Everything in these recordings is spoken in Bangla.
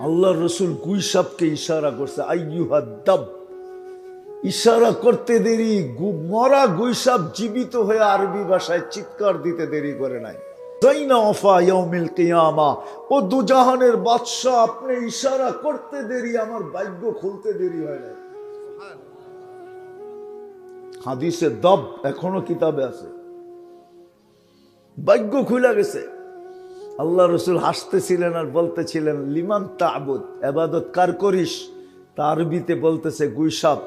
আল্লাহ রসুল গুইসাবকে ইশারা করছে, আইয়ুহাদ্দাব, ইশারা করতে দেরি, মরা গুইসাব জীবিত হয়ে আরবি ভাষায় চিৎকার দিতে দেরি করে নাই। ও দুজাহানের বাদশাহ, আপনি ইশারা করতে দেরি, আমার ভাগ্য খুলতে দেরি হয় না। হাদিসে দব এখনো কিতাবে আছে, ভাগ্য খুলে গেছে। আল্লাহ রসুল হাসতেছিলেন আর বলতেছিলেন, লিমান তা'বুদ, ইবাদত কার করিস? তার আরবিতে বলতেছে গুইসাব,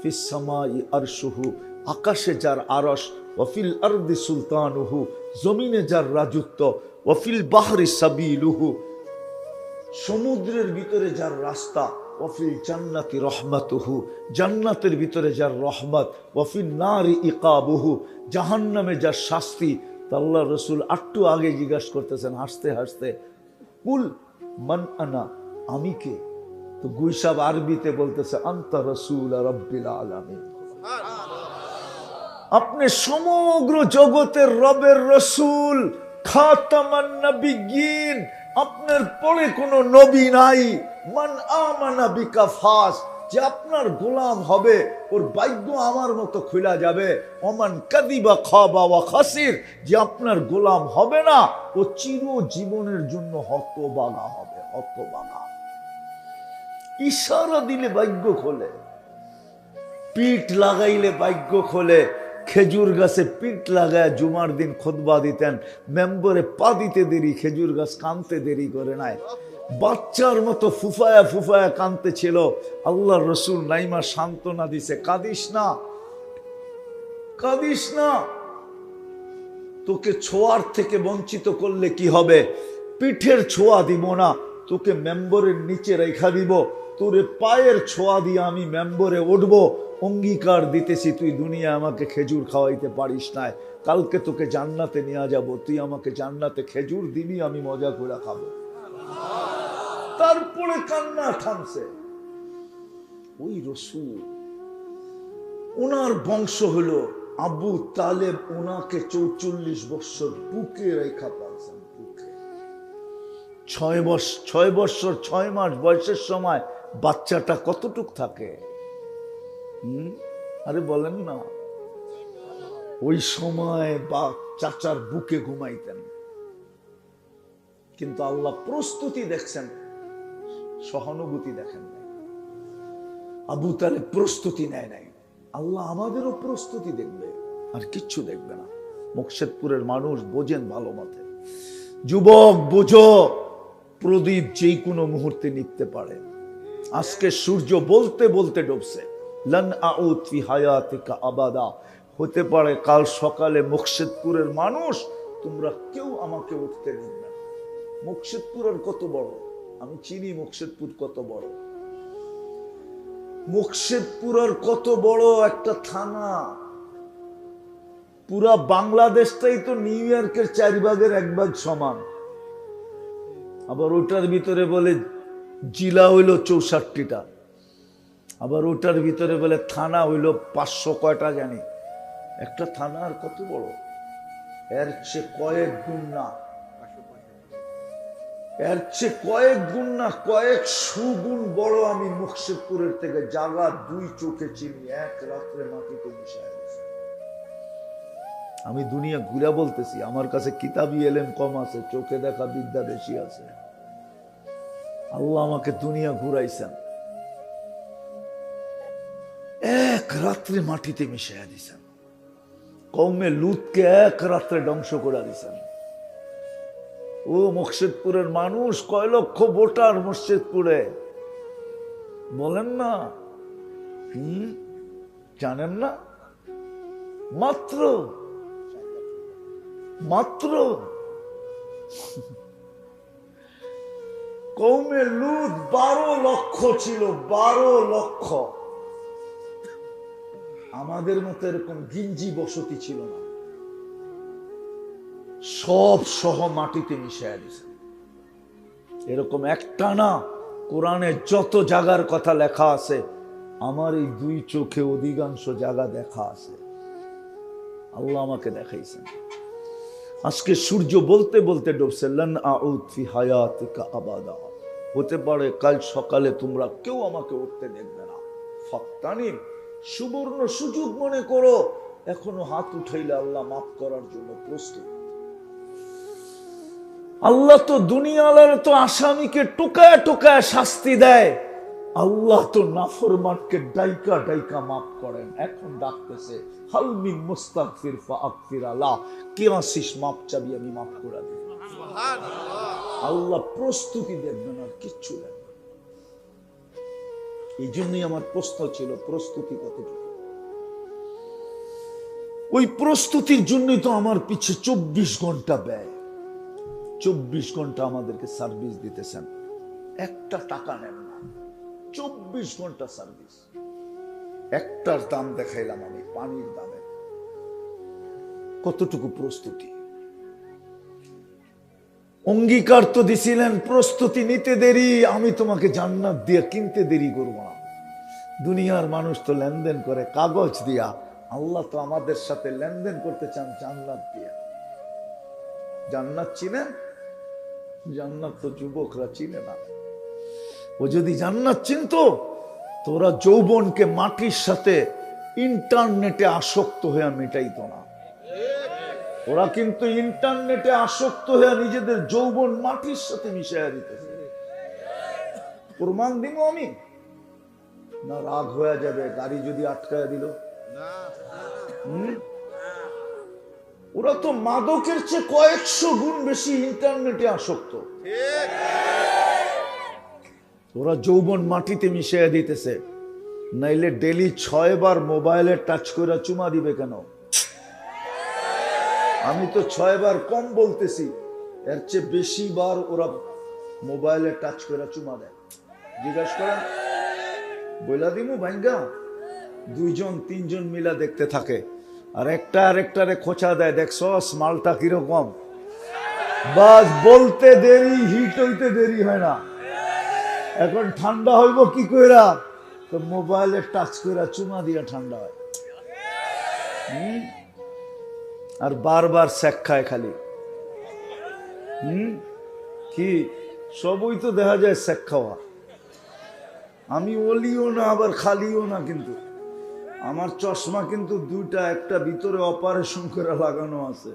ফিস সামাই আরশুহু, আকাশে যার আরশ, ওয়াফিল আরদি সুলতানুহু, জমিনে যার রাজত্ব, ওয়াফিল বাহরি সাবিলুহু, সমুদ্রের ভিতরে যার রাস্তা, ওয়াফিল জান্নাতি রহমাতুহু, জান্নাতের ভিতরে যার রহমত, ওয়াফিল নারি ইকাবুহু, জাহান্নামে যার শাস্তি। আল্লাহ রসুল একটু আগে জিজ্ঞাসা করতেছেন হাসতে হাসতে, কুল মান আনা, আমি কে? তো গুইসাব আরবিতে বলতেছে, আনতা রাসূল রাব্বিল আলামিন, আপনি সমগ্র জগতের রবের রসুল, খাতামান নবিয়্যিন, আপনার পরে কোনো নবী নাই। মান আমানা বিকা ফাস, যে আপনার গোলাম হবে ওর ভাগ্য আমার মতো খুলে যাবে। ওমান কাদিবা খাবা ওয়া খাসির, যে আপনার গোলাম হবে না ও চির জীবনের জন্য হতভাগা হবে, হতভাগা। ইশারা দিলে ভাগ্য খোলে, পিঠ লাগাইলে ভাগ্য খোলে। খেজুর গাছে পিঠ লাগায় জুমার দিন খুতবা দিতেন, মেম্বরে পা দিতে দেরি, খেজুর গাছ কানতে দেরি করে নাই, বাচ্চার মতো ফুফায়া ফুফায়া কানতে ছিল। আল্লাহ রসুল নাইমা সান্ত্বনা দিছে, কাঁদিস না, কাঁদিস না, তোকে ছোঁয়ার থেকে বঞ্চিত করলে কি হবে? পিঠের ছোঁয়া দিব না, তোকে মেম্বরের নিচে রেখা দিব, তোরে পায়ের ছোঁয়া দিয়ে আমি মেম্বরে উঠবো। অঙ্গীকার দিতেছি, তুই দুনিয়া আমাকে খেজুর খাওয়াইতে পারিস না, কালকে তোকে জান্নাতে নিয়ে যাব, তুই আমাকে জান্নাতে খেজুর দিবি, আমি মজা করে খাবো। তারপরে কান্না থামছে। ওই রসুল, ওনার বংশ হলো আবু তালেব, ওনাকে 44 বছর বুকে রেখা পালছেন, বুকে। 6 বছর 6 মাস বয়সের সময় বাচ্চাটা কতটুক থাকে? আরে বলেন না, ওই সময় বা চাচার বুকে ঘুমাইতেন। কিন্তু আল্লাহ প্রস্তুতি দেখছেন, সহানুভূতি দেখেন নাই। আবু তালেব প্রস্তুতি নেয় নাই, আল্লাহ আমাদেরও প্রস্তুতি দেখবে, আর কিচ্ছু দেখবে না। মুকশেদপুরের মানুষ বোঝেন ভালো মতে, যুবক বোঝো, প্রদীপ যে কোনো মুহূর্তে নিভতে পারে। আজকে সূর্য বলতে বলতে ডুবছে, লান আউদ ফি হায়াতিকা আবাদা, হতে পারে কাল সকালে মুকশেদপুরের মানুষ তোমরা কেউ আমাকে উঠতে দিবে না। মুকশেদপুরের কত বড়, আমি চিনি মুকশেদপুর কত বড়। মুকশেদপুরের কত বড় একটা থানা, পুরা বাংলাদেশটাই তো নিউ ইয়র্কের 4 ভাগের 1 ভাগ সমান। আবার ওটার ভিতরে বলে জেলা হইল 64টা, আবার ওটার ভিতরে বলে থানা হইল 500 কয়টা জানি। একটা থানা আর কত বড়, এর চেয়ে কয়েক গুণ না, এর চেয়ে কয়েক গুণ না, কয়েক সুগুণ বড় আমি মুকশেদপুরের থেকে জায়গা 2 চোখে চিনি, 1 রাত্রে মাটিতে মিশায় গেছে। আমি দুনিয়া ঘুরা বলতেছি, আমার কাছে কিতাবি এলেম কম আছে, চোখে দেখা বিদ্যা বেশি আছে। আল্লাহ আমাকে দুনিয়া ঘুরাইছেন, 1 রাত্রে মাটিতে মিশাইয়া দিছেন। কওমে লুতকে 1 রাত্রে ধ্বংস করে দিছেন। ও মুকশেদপুরের মানুষ, কয় লক্ষ ভোটার মুকশেদপুরে, বলেন না? জানেন না? মাত্র মাত্র কওমে লুত 12 লক্ষ ছিল, 12 লক্ষ। আমাদের মতো এরকম গিঞ্জি বসতি ছিল না, সব সহ মাটিতে মিশাইয়া দিছে। এরকম একটা না, কোরআনে যত জায়গার কথা লেখা আছে, আমার এই 2 চোখে অধিকাংশ জায়গা দেখা আছে। আল্লাহ আমাকে দেখাইছেন। আজকে সূর্য বলতে বলতে ডুবছে, লান আউদ ফি হায়াতিকা আবাদা, হতে পারে কাল সকালে তোমরা কেউ আমাকে উঠতে দেখবে না। ফাক্তানিম, সুবর্ণ সুযোগ মনে করো, এখনো হাত উঠাইলে আল্লাহ মাফ করার জন্য প্রস্তুত। আল্লাহ তো দুনিয়ার তো আসামিকে টোকায় টোকায় শাস্তি দেয়, আল্লাহ তো নাফরমানকে ডাইকা ডাইকা মাফ করেন। এখন ডাকতেছে হাল মিন মুস্তাগফির ফাগফির আলা, কে আসিস মাফ চাবি আমি মাফ করে দেব। আল্লাহ প্রস্তুতি দেখবেন আর কিচ্ছু দেখবেন। এই জন্যই আমার প্রশ্ন ছিল প্রস্তুতি কতটুকু। ওই প্রস্তুতির জন্যই তো আমার পিছে 24 ঘন্টা ব্যয়। 24 ঘন্টা আমাদেরকে সার্ভিস দিতেছেন, একটা টাকা নেন না, 24 ঘন্টা সার্ভিস। একটার দাম দেখাইলাম আমি, পানির দামে কতটুকু প্রস্তুতি। অঙ্গীকার তো দিছিলেন প্রস্তুতি নিতে দেরি, আমি তোমাকে জান্নাত দিয়ে কিনতে দেরি করব না। দুনিয়ার মানুষ তো লেনদেন করে কাগজ দিয়া, আল্লাহ তো আমাদের সাথে লেনদেন করতে চান জান্নাত দিয়া। জান্নাত চিনেন? জান্নাত তো যুবকরা চিনে না। ও যদি জান্নাত চিনতো, তোরা যৌবনকে মাটির সাথে ইন্টারনেটে আসক্ত হয়ে মেটাইতো না। ওরা কিন্তু ইন্টারনেটে আসক্ত হয়ে নিজেদের যৌবন মাটির সাথে মিশাইয়া দিতেছে। প্রমাণ দিব আমি না? রাগ হয়ে যাবে গাড়ি যদি আটকায় দিল। ওরা তো মাদকের চেয়ে কয়েকশো গুণ বেশি ইন্টারনেটে আসক্ত। ওরা যৌবন মাটিতে মিশিয়ে দিতেছে। নাইলে ডেলি 6 বার মোবাইলে টাচ করে চুমা দিবে কেন? আমি তো 6 বার কম বলতেছি, এর চেয়ে বেশি বার ওরা মোবাইলে টাচ করে চুমা দেয়। জিজ্ঞাসা করেন, বইলা দিমু ভাঙ্গা 2 জন 3 জন মিলা দেখতে থাকে, আর একটা আরেকটারে খোঁচা দেয়, দেখছস মালটা কিরকম। বাস বলতে দেরি, হিট হইতে দেরি হয় না। এখন ঠান্ডা হইব কি কইরা? তো মোবাইলে টাচ কইরা চুমা দিয়া ঠান্ডা হয়। আর বারবার সেক খায় খালি। কি সবই তো দেখা যায় সেক খাওয়া। আমি ওলিও না আবার খালিও না, কিন্তু আমার চশমা কিন্তু 2টা, একটা ভিতরে অপারেশন করে লাগানো আছে।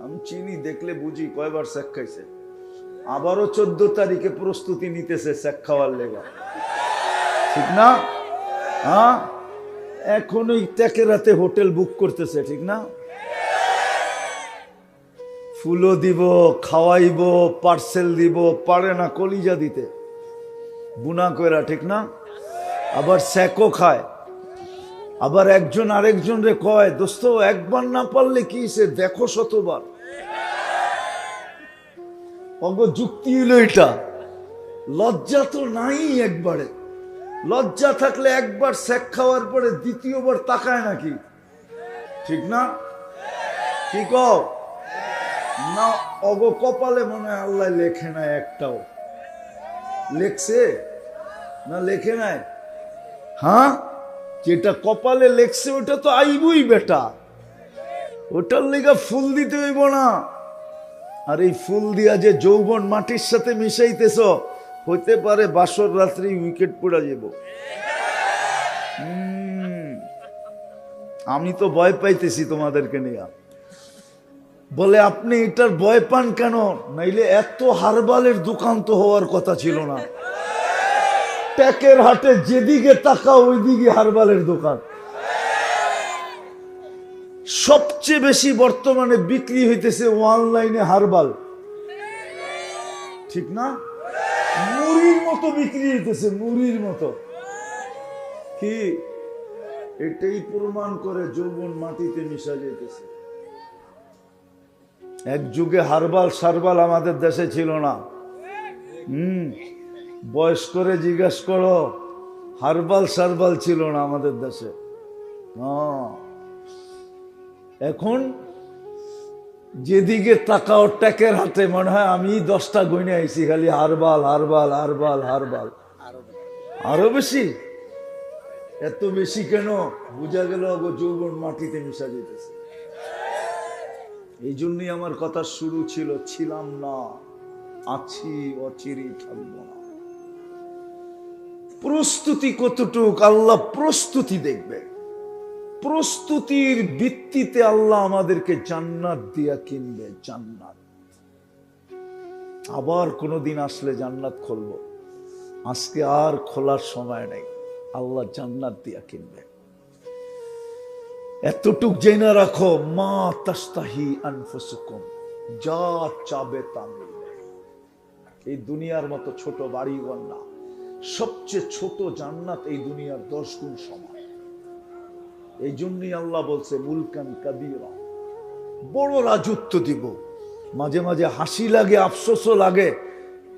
আমি চিনি, দেখলে বুঝি কয়বার সেক খাইছে। আবারও 14 তারিখে প্রস্তুতি নিতেছে সেক খাওয়ার লেগা, ঠিক না? হ্যাঁ, এখনই টেকে রাতে হোটেল বুক করতেছে, ঠিক না? ফুলও দিব, খাওয়াইব, পার্সেল দিব, পারে না কলিজা দিতে বুনা কইরা, ঠিক না? আবার স্যাকও খায়। আবার একজন আরেকজন রে কয়, দোস্ত একবার না পারলে কি সে দেখো 100 বার। অঙ্গ যুক্তি হইল এটা। লজ্জা তো নাই একবারে। লজ্জা থাকলে একবার স্যাক খাওয়ার পরে দ্বিতীয়বার তাকায় নাকি, ঠিক না? কি কও না? অগ কপালে মনে হয় আল্লাহ লেখে নাই একটাও। লেখছে না লেখে নাই? হ্যাঁ, যেটা কপালে লেখছে ওটা তো আইবই বেটা। ওটার লেগা ফুল দিতে হইব না। আর এই ফুল দিয়া যে যৌবন মাটির সাথে মিশাইতেছ, হইতে পারে বাসর রাত্রি উইকেট পড়া যাব। আমি তো ভয় পাইতেছি তোমাদেরকে নিয়ে। বলে আপনি এটার ভয় পান কেন? নাইলে এত হারবালের দোকান তো হওয়ার কথা ছিল না। ট্যাকের হাটে যেদিকে তাকাও ওইদিকে হারবালের দোকান। সবচেয়ে বেশি বর্তমানে বিক্রি হইতেছে অনলাইনে হারবাল, ঠিক না? মুড়ির মতো বিক্রি হইতেছে, মুড়ির মতো। কি এটাই প্রমাণ করে যৌবন মাটিতে মিশা যাইতেছে। এক যুগে হারবাল সারবাল আমাদের দেশে ছিল না। বয়স করে জিজ্ঞেস করো, হারবাল সারবাল ছিল না আমাদের দেশে। এখন যেদিকে তাকাও ট্যাকের হাতে, মনে হয় আমি 10টা গইনে আইছি খালি হারবাল হারবাল হারবাল হারবাল। আরো বেশি। এত বেশি কেন? বুঝা গেল যৌবন মাটিতে মিশা যেতেছে। এই জন্যই আমার কথা শুরু ছিল ছিলাম না, আছি, অচিরেই থাকবো না। প্রস্তুতি কতটুক আল্লাহ প্রস্তুতি দেখবে। প্রস্তুতির ভিত্তিতে আল্লাহ আমাদেরকে জান্নাত দিয়া কিনবে। জান্নাত আবার কোনদিন আসলে জান্নাত খুলবো, আজকে আর খোলার সময় নেই। আল্লাহ জান্নাত দিয়া কিনবে। এতটুক জেনে রাখো, মা তাস্তাহি আনফুসুকুম, যা চাবে তা মিলবে। এই দুনিয়ার মতো ছোট বাড়িঘর না, সবচেয়ে ছোট জান্নাত এই দুনিয়ার 10 গুণ সমান। এই জন্যই আল্লাহ বলছে মুলকান কাবীরা, বড় রাজত্ব দিব। মাঝে মাঝে হাসি লাগে, আফসোসও লাগে।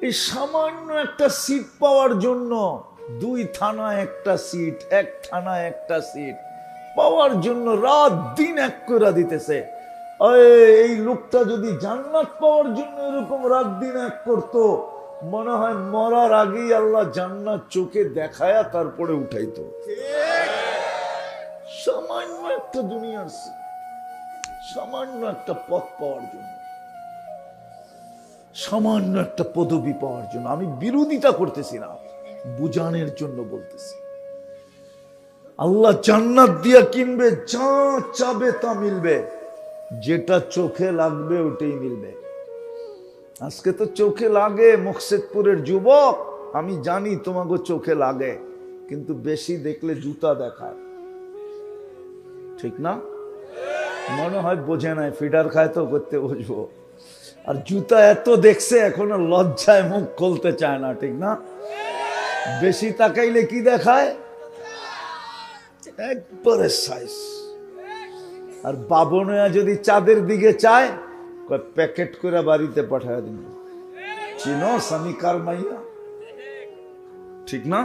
এই সামান্য একটা সিট পাওয়ার জন্য 2 থানায় একটা সিট, 1 থানায় একটা সিট পাওয়ার জন্য রাত দিন এক করে দিতেছে। এই লোকটা যদি জান্নাত পাওয়ার জন্য এরকম রাত দিন এক করতো, মনে হয় মরার আগেই আল্লাহ জান্নাত চোখে দেখায়া তারপরে উঠাইতো। সামান্য একটা দুনিয়ার সামান্য একটা পথ পাওয়ার জন্য, সামান্য একটা পদবি পাওয়ার জন্য। আমি বিরোধিতা করতেছি না, বুঝানোর জন্য বলতেছি। আল্লাহ জান্নাত দিয়া কিনবে, যা চাবে তা মিলবে। যেটা চোখে লাগবে ওটাই মিলবে। আজকে তো চোখে লাগে মুকসেদপুরের যুবক, আমি জানি তোমাকে চোখে লাগে, কিন্তু বেশি দেখলে জুতা দেখায়, ঠিক না? মনে হয় বোঝে নাই, ফিডার খায় তো করতে বুঝবো। আর জুতা এত দেখছে এখনো লজ্জায় মুখ খুলতে চায় না, ঠিক না? বেশি তাকাইলে কি দেখায়? একবারে সাইজ। আর বাবনয়া যদি চাঁদের দিকে চায়, প্যাকেট করে বাড়িতে পাঠায় দিন। চিনো সামিকার মাইয়া, ঠিক না?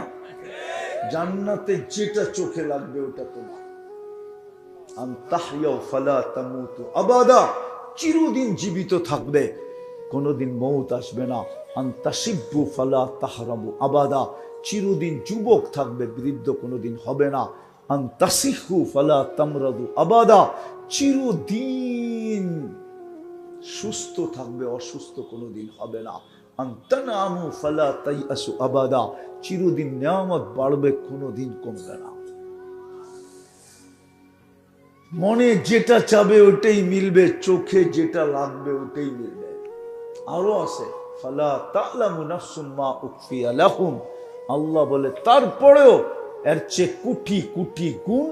জান্নাতে যেটা চোখে লাগবে ওটা তোমার। আনতাহইয়া ফালা তামুতু আবাদা, চিরদিন জীবিত থাকবে, কোনদিন মৌত আসবে না। আনতাশিব্বু ফালা তাহরাবু আবাদা, চিরদিন যুবক থাকবে, বৃদ্ধ কোনদিন হবে না। আনতাসিহু ফালা তামরাদু আবাদা, চিরদিন সুস্থ থাকবে, অসুস্থ কোনদিন হবে না। আনতানামু ফালা তাইয়াসু আবাদা, চিরদিন নিয়ামত বাড়বে, কোনদিন কমবে না। মনে যেটা চাবে ওটাই মিলবে, চোখে যেটা লাগবে ওটাই মিলবে। আরো আছে ফালা তা'লামু নাফসুম মা উখফিয়া লাহুম, আল্লাহ বলে তারপরেও এর চেয়ে কোটি কোটি গুণ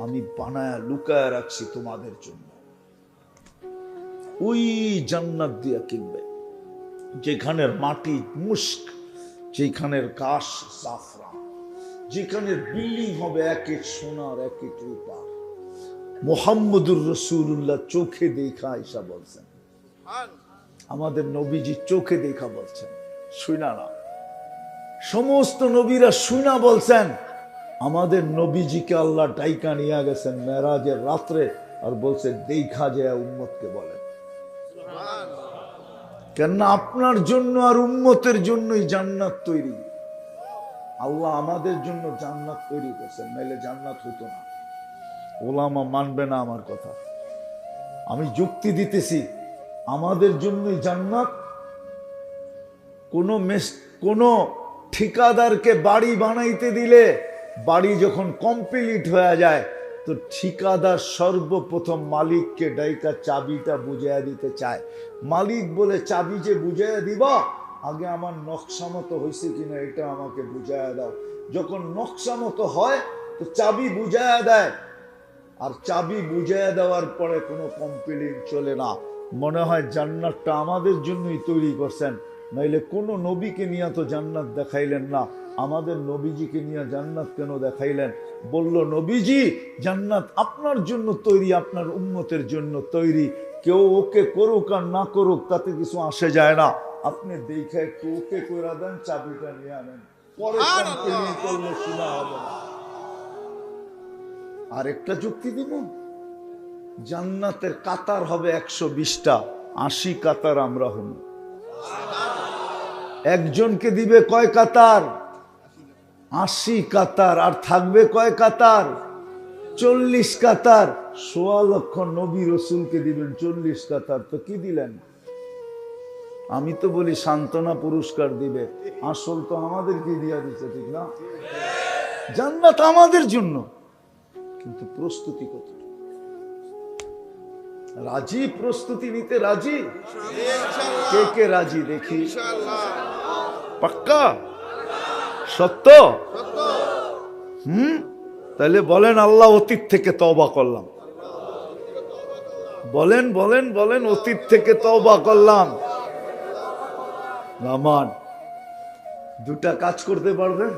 আমি বানায়া লুকায়া রাখছি তোমাদের জন্য। ওই জান্নাত দিয়া কিনবে, যেখানের মাটি মুস্ক, যেখানের ঘাস জাফরান, যেখানের বিল্ডিং হবে এক এক সোনার, এক এক রূপা। মুহাম্মদুর রাসূলুল্লাহ চোখে দেখা আয়েশা বলছেন, আমাদের নবীজি চোখে দেখা বলছেন, শুনা না। সমস্ত নবীরা শুনা বলছেন। আমাদের নবীজিকে আল্লাহ ডাইকা নিয়ে গেছেন মেরাজের রাত্রে, আর বলছে দেখা যায় উম্মতকে বলেন। কেননা আপনার জন্য আর উম্মতের জন্যই জান্নাত তৈরি। আল্লাহ আমাদের জন্য জান্নাত তৈরি করছেন, নাইলে জান্নাত হতো না। ওলামা মানবে না আমার কথা, আমি যুক্তি দিতেছি। আমাদের জন্যই জান্নাত। কোন ঠিকাদারকে বাড়ি বানাইতে দিলে, বাড়ি যখন কমপ্লিট হয়ে যায়, তো ঠিকাদার সর্বপ্রথম মালিককে ডাইকা চাবিটা বুঝাইয়া দিতে চায়। মালিক বলে, চাবি যে বুঝাইয়া দিবা, আগে আমার নকশা মতো হয়েছে কিনা এটা আমাকে বুঝাইয়া দাও। যখন নকশা মতো হয় তো চাবি বুঝাইয়া দেয়, আর চাবি বুঝাইয়া দেওয়ার পরে কোনো কমপ্লেইন চলে না। মনে হয় জান্নাতটা আমাদের জন্যই তৈরি করছেন, নাইলে কোনো নবীকে নিয়ে তো জান্নাত দেখাইলেন না। আমাদের নবীজিকে নিয়ে জান্নাত কেন দেখাইলেন? বলল নবীজি জান্নাত আপনার জন্য তৈরি, আপনার উম্মতের জন্য তৈরি। কেউ ওকে করুক আর না করুক তাতে কিছু আসে যায় না। আপনি দেখে একটু ওকে করে দেন, চাবিটা নিয়ে আনেন, পরে কমপ্লেইন করলে শোনা হবে না। আরেকটা যুক্তি দিব, জান্নাতের কাতার হবে 120টা, 80 কাতার আমরা হব। একজনকে দিবে কয় কাতার? 80 কাতার। আর থাকবে কয় কাতার? 40 কাতার। 1.25 লক্ষ নবী রসুলকে দিবেন 40 কাতার, তো কি দিলেন? আমি তো বলি সান্ত্বনা পুরস্কার দিবে, আসল তো আমাদেরকে দিয়া দিচ্ছে, ঠিক না? জান্নাত আমাদের জন্য, কিন্তু প্রস্তুতি কত? রাজি? প্রস্তুতি নিতে রাজি? কে কে রাজি দেখি? পাক্কা? সত্য? তাহলে বলেন আল্লাহ অতীত থেকে তওবা করলাম। বলেন বলেন বলেন, অতীত থেকে তওবা করলাম। রহমান, দুটা কাজ করতে পারবেন?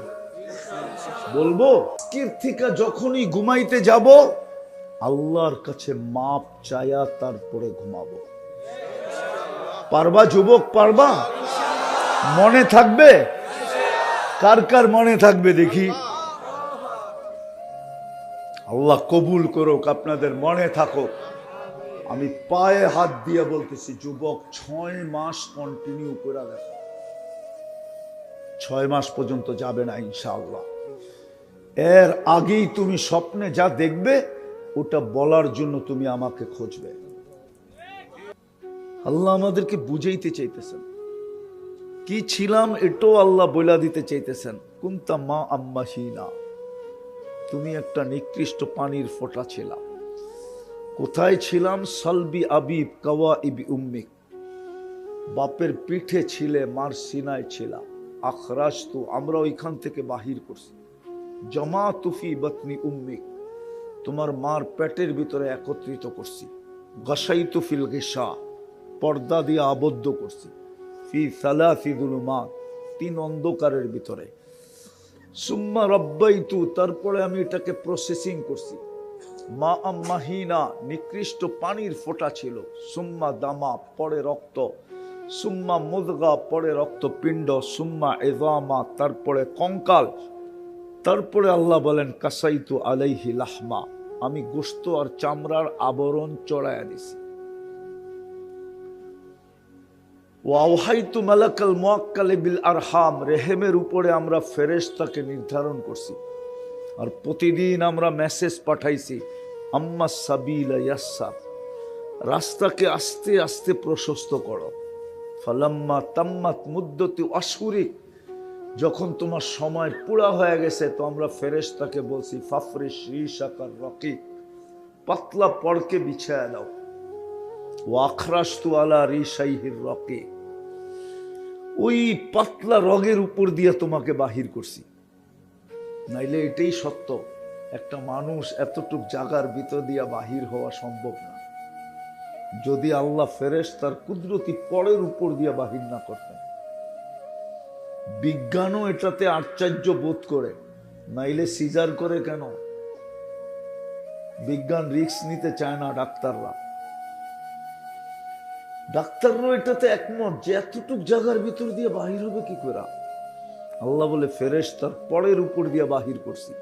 বলবো, আজকের থেকে যখনই ঘুমাইতে যাব আল্লাহর কাছে মাপ চায়া তারপরে ঘুমাবো। পারবা যুবক? পারবা? মনে থাকবে? কার কার মনে থাকবে দেখি? আল্লাহ কবুল করুক, আপনাদের মনে থাকুক। আমি পায়ে হাত দিয়ে বলতেছি, যুবক 6 মাস কন্টিনিউ করে দেখো। 6 মাস পর্যন্ত যাবে না ইনশাআল্লাহ। এর আগেই তুমি স্বপ্নে যা দেখবে ওটা বলার জন্য তুমি আমাকে খুঁজবে। আল্লাহ আমাদেরকে বুঝাইতে চাইতেছেন, কি ছিলাম এটাও আল্লাহ বইলা দিতে চাইতেছেন। কুনতা মা আম্মাহিনা, তুমি একটা নিকৃষ্ট পানির ফোঁটা ছিলাম। কোথায় ছিলাম? সালবি আবিব কাওয়া ইবি উম্মিক, বাপের পিঠে ছিলে, মার সিনায় ছিলাম। আখরাজ তু, আমরা ওইখান থেকে বাহির করছি। জমা তুফি বতনি উম্মিক, তোমার মার পেটের ভিতরে একত্রিত করছি। গসাই তুফিল গিসা, পর্দা দিয়ে আবদ্ধ করছি। ফি সালাসি যুলুমাত, 3 অন্ধকারের ভিতরে। সুম্মা রব্বাইতু, তারপরে আমি এটাকে প্রসেসিং করছি। মা আম্মাহিনা, নিকৃষ্ট পানির ফোঁটা ছিল। সুম্মা দামা, পরে রক্ত। সুম্মা মুদগা, পরে রক্তপিণ্ড। সুম্মা ইযামা, তারপরে কঙ্কাল। তারপরে আল্লাহ বলেন কাসাইতু আলাইহি লাহমা, আমি গোশত আর চামড়ার আবরণ চড়াইয়া দিছি। ওয়াওহাইতু মালাকাল মুআক্কাল বিল আরহাম, রেহেমের উপরে আমরা ফেরেশতাকে নির্ধারণ করছি। আর প্রতিদিন আমরা মেসেজ পাঠাইছি, আম্মা সাবিলা ইয়াসসার, রাস্তাকে আস্তে আস্তে প্রশস্ত করো। ফালাম্মা তাম্মাত মুদ্দতি আশহুরিক, যখন তোমার সময় পুরা হয়ে গেছে তো আমরা ফেরেশতাকে বলছি ফাফরিশ রিশাকার রকিক, পাতলা পড়কে বিছায়া দাও। ওয়াখরাজতু আলা রিশাইহির রকিক, ওই পাতলা রগের উপর দিয়ে তোমাকে বাহির করছি। নাইলে এটাই সত্য, একটা মানুষ এতটুক জায়গার ভিতর দিয়া বাহির হওয়া সম্ভব না, যদি আল্লাহ ফেরেশতার কুদরতি পরের উপর দিয়া বাহির না করতেন। বিজ্ঞানও এটাতে আশ্চর্য বোধ করে, নাইলে সিজার করে কেন? বিজ্ঞান রিস্ক নিতে চায় না। ডাক্তাররাও এটাতে একমত যে এতটুক জায়গার ভিতর দিয়ে বাহির হবে কি করে। আল্লাহ বলে ফেরেশতার পরের উপর দিয়ে বাহির করছি।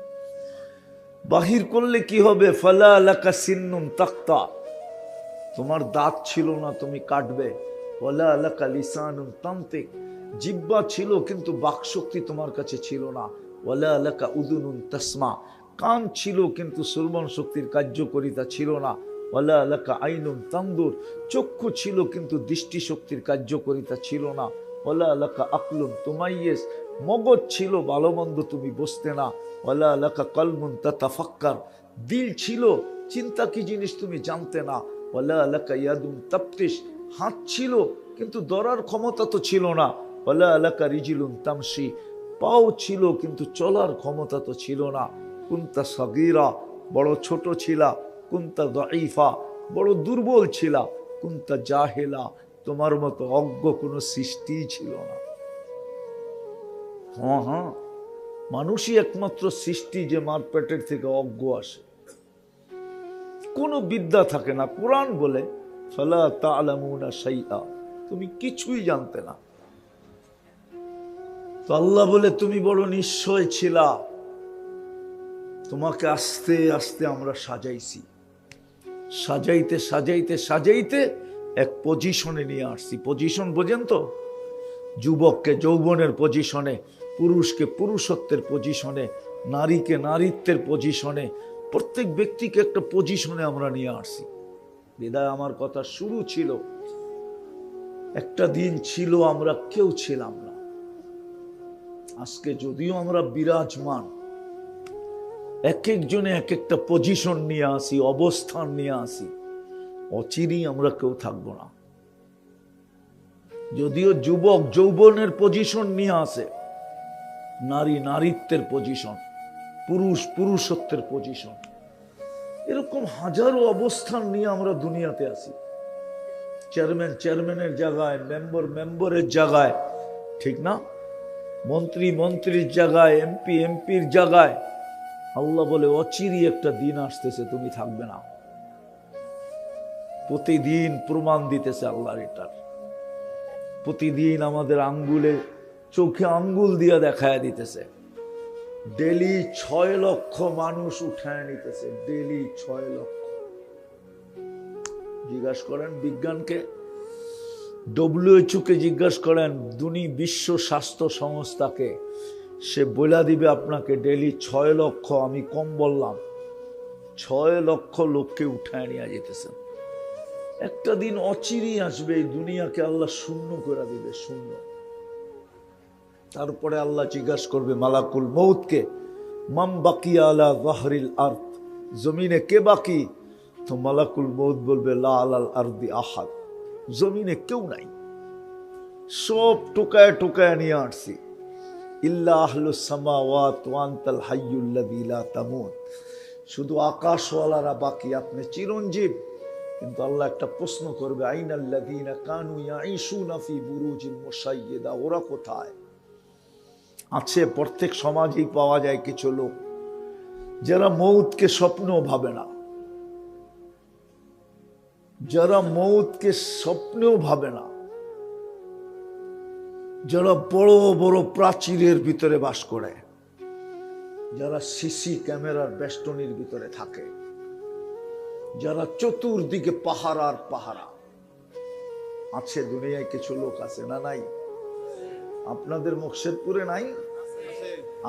বাহির করলে কি হবে? ফালা লাকা সিন্নুন তাক্তা, তোমার দাঁত ছিল না, তুমি কাটবে। ওয়ালা লাকা লিসানুন তানতিক, জিহ্বা ছিল কিন্তু বাকশক্তি তোমার কাছে ছিল না। ওয়ালা লাকা উদুনুন তাসমা, কান ছিল কিন্তু শ্রবণ শক্তির কার্যকারিতা ছিল না। ওয়ালা লাকা আইনুন তানদুর, চক্ষু ছিল কিন্তু দৃষ্টি শক্তির কার্যকারিতা ছিল না। ওয়ালা লাকা আকলুন তুমাইয়িজ, মগজ ছিল, ভালো মন্দ তুমি বুঝতে না। ওয়ালা লাকা কলবুন তাতাফাক্কার, দিল ছিল, চিন্তা কি জিনিস তুমি জানতে না। ওয়ালা লাকা ইয়াদুন তাফতিশ, হাত ছিল কিন্তু ধরার ক্ষমতা তো ছিল না। ওয়ালা লাকা রিজিলুন তামশি, পাও ছিল কিন্তু চলার ক্ষমতা তো ছিল না। কুনতা সাগীরা, বড় ছোট ছিলা। কুনতা দাঈফা, বড় দুর্বল ছিলা। কুনতা জাহেলা, তোমার মতো অজ্ঞ কোনো সৃষ্টি ছিল না। হ্যাঁ, মানুষই একমাত্র সৃষ্টি যে মার পেটের থেকে অজ্ঞ আসে, কোনো বিদ্যা থাকে না। কোরআন বলে ফালা তা'লামুনা শাইআ, তুমি কিছুই জানতে না। তো আল্লাহ বলে তুমি বড় নিশ্চয় ছিলা, তোমাকে আস্তে আস্তে আমরা সাজাইছি। সাজাইতে সাজাইতে সাজাইতে এক পজিশনে নিয়ে আসছি। পজিশন বোঝেন তো? যুবককে যৌবনের পজিশনে, পুরুষকে পুরুষত্বের পজিশনে, নারীকে নারীত্বের পজিশনে, প্রত্যেক ব্যক্তিকে একটা পজিশনে আমরা নিয়ে আসছি। বিদায় আমার কথা শুরু ছিল একটা দিন ছিল আমরা কেউ ছিলাম না। আজকে যদিও আমরা বিরাজমান, এক একজনে এক একটা পজিশন নিয়ে আসি, অবস্থান নিয়ে আসি, অচিরেই আমরা কেউ থাকবো না। যদিও যুবক যৌবনের পজিশন নিয়ে আসে, নারী নারীত্বের পজিশন, পুরুষ পুরুষত্বের পজিশন, এরকম হাজারো অবস্থান নিয়ে আমরা দুনিয়াতে আসি। চেয়ারম্যান চেয়ারম্যানের জায়গায়, মেম্বার মেম্বারের জায়গায়, ঠিক না? মন্ত্রী মন্ত্রীর জায়গায়, এমপি এমপির জায়গায়। আল্লাহ বলে অচিরেই একটা দিন আসতেছে তুমি থাকবে না। প্রতিদিন প্রমাণ দিতেছে আল্লাহর এটার। প্রতিদিন আমাদের আঙ্গুলে, চোখে আঙ্গুল দিয়ে দেখায় দিতেছে। ডেলি 6 লক্ষ মানুষ উঠায় নিতেছে, ডেলি 6 লক্ষ। জিজ্ঞাসা করেন বিজ্ঞানকে, WHO কে জিজ্ঞাসা করেন, বিশ্ব স্বাস্থ্য সংস্থাকে, সে বলে দিবে আপনাকে ডেলি 6 লক্ষ, আমি কম বললাম, 6 লক্ষ লোককে উঠায় নিয়ে যেতেছেন। একটা দিন অচিরেই আসবে, এই দুনিয়াকে আল্লাহ শূন্য করে দিবে, শূন্য। তারপরে আল্লাহ জিজ্ঞাসা করবে মালাকুল মউতকে, মাম বাকিয়া আলা যাহরিল আরদ, জমিনে কে বাকি? তো মালাকুল মউত বলবে লা আলাল আরদি আহাদ, জমিনে কেউ নাই, সব টোকায় টোকায় নিয়ে আসছি। ইল্লা আহলুস সামাওয়াত ওয়া আনতাল হাইয়ুল লাযী লা তামুত, শুধু আকাশওয়ালারা বাকি, আপনি চিরঞ্জীব। কিন্তু আল্লাহ একটা প্রশ্ন করবে, আইনাল লাযীনা কানু ইয়াঈশুনা ফি বুরুজিন মুশাইয়্যিদা, ওরা কোথায়? আছে, প্রত্যেক সমাজেই পাওয়া যায় কিছু লোক যারা মৌতকে স্বপ্নেও ভাবে না, যারা মৌতকে স্বপ্নেও ভাবে না, যারা বড় বড় প্রাচীরের ভিতরে বাস করে, যারা সিসি ক্যামেরার বেষ্টনীর ভিতরে থাকে, যারা চতুর্দিকে পাহারা আর পাহারা। আছে, দুনিয়ায় কিছু লোক আছে না? নাই? আপনাদের মুকশেদপুরে নাই?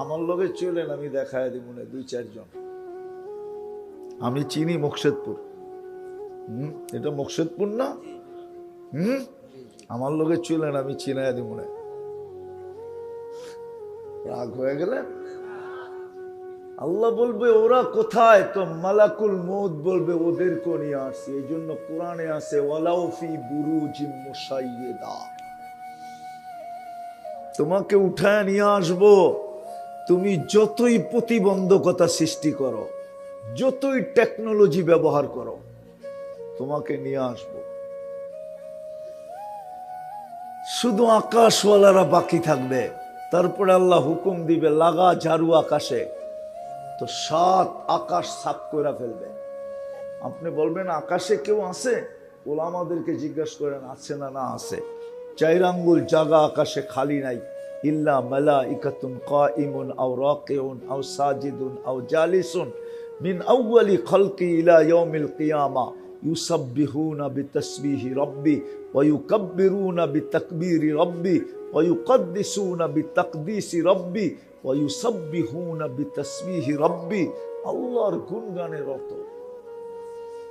আমার লগে চলেন, আমি দেখায় দিব না 2-4 জন। আমি চিনি মুকশেদপুর। এটা মুকশেদপুর না? আমার লগে চলেন, আমি চিনায় দিব না। রাগ হয়ে গেলেন? আল্লাহ বলবে ওরা কোথায়? তো মালাকুল মউত বলবে ওদেরকে নিয়ে আসছি। এই জন্য কোরআনে আছে ওয়ালাউ ফি বুরুজিম মুশাইয়্যিদা, তোমাকে উঠায় নিয়ে আসবো। তুমি যতই প্রতিবন্ধকতা সৃষ্টি করো, যতই টেকনোলজি ব্যবহার করো, তোমাকে নিয়ে আসবো। শুধু আকাশওয়ালারা বাকি থাকবে। তারপরে আল্লাহ হুকুম দিবে লাগা ঝাড়ু আকাশে, তো 7 আকাশ সাফ করে ফেলবে। আপনি বলবেন আকাশে কেউ আছে? ওলামাদেরকে জিজ্ঞাসা করেন আছে না? না, আছে। 4 আঙ্গুল জায়গা আকাশে খালি নাই। ইল্লা মালাইকাতুন কাইমুন আও রাকিউন আও সাজিদুন আও জালিসুন মিন আউয়ালি খালকি ইলা ইয়াউমিল কিয়ামা ইউসাব্বিহুনা বিতাসবিহি রাব্বি ওয়া ইউকাব্বিরুনা বিতাকবীরি রাব্বি ওয়া ইউকাদ্দিসুনা বিতাকদিসি রাব্বি ওয়া ইউসাব্বিহুনা বিতাসবিহি রাব্বি, আল্লাহর গুণগানে রত।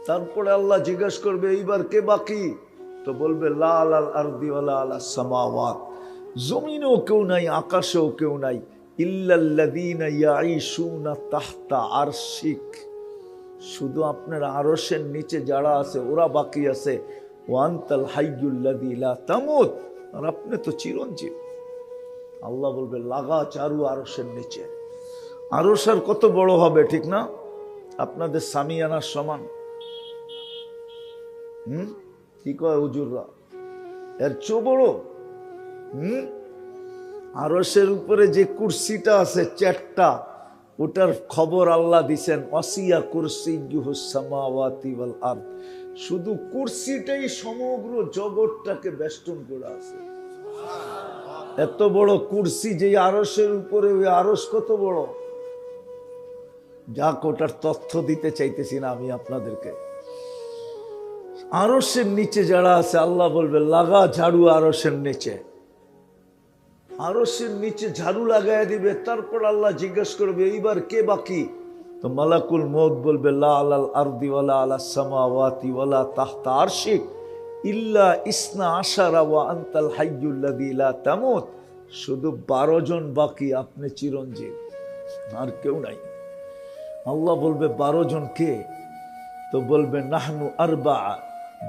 তারপরে আল্লাহ জিজ্ঞাসা করবে এইবার কে বাকি? তো বলবে লা আলাল আরদি ওয়ালা আলাস সামাওয়াত, জমিনেও কেউ নাই, আকাশেও কেউ নাই। ইল্লাল্লাযীনা ইয়াঈশুনা তাহতা আরশিক, শুধু আপনার আরশের নিচে যারা আছে ওরা বাকি আছে। ওয়া আনতাল হাইয়ুল লাযী লা তামুত, আর আপনি তো চিরঞ্জীব। আল্লাহ বলবে লাগা চারু আরশের নিচে। আরশ আর কত বড় হবে, ঠিক না? আপনাদের সামিয়ানার সমান। কি কয় হুজুররা? এর চেয়ে বড়। আরশের উপরে যে কুরসিটা আছে 4টা, ওটার খবর আল্লাহ দিছেন ওয়াসিয়া কুরসিয়্যুহুস সামাওয়াতি ওয়াল আরদ, শুধু কুরসিটাই সমগ্র জগৎটাকে বেষ্টন করে আছে। এত বড় কুরসি যে আরশের উপরে, ওই আরশ কত বড়, যাক ওটার তথ্য দিতে চাইতেছি না আমি আপনাদেরকে। আরশের নিচে যারা আছে আল্লাহ বলবে লাগা ঝাড়ু আরশের নিচে। আরশের নিচে ঝাড়ু লাগাই দিবে। তারপর আল্লাহ জিজ্ঞাসা করবে এইবার কে বাকি? তো মালাকুল মউত বলবে লা আলাল আরদি ওয়ালা আলাস সামাওয়াতি ওয়ালা তাহতা আরশিক ইল্লা ইসনা আশারা ওয়া আনতাল হাইয়ুল্লাযী লা তামুত, শুধু 12 জন বাকি, আপনি চিরঞ্জীব, আর কেউ নাই। আল্লাহ বলবে 12 জন কে? তো বলবে নাহনু আরবা,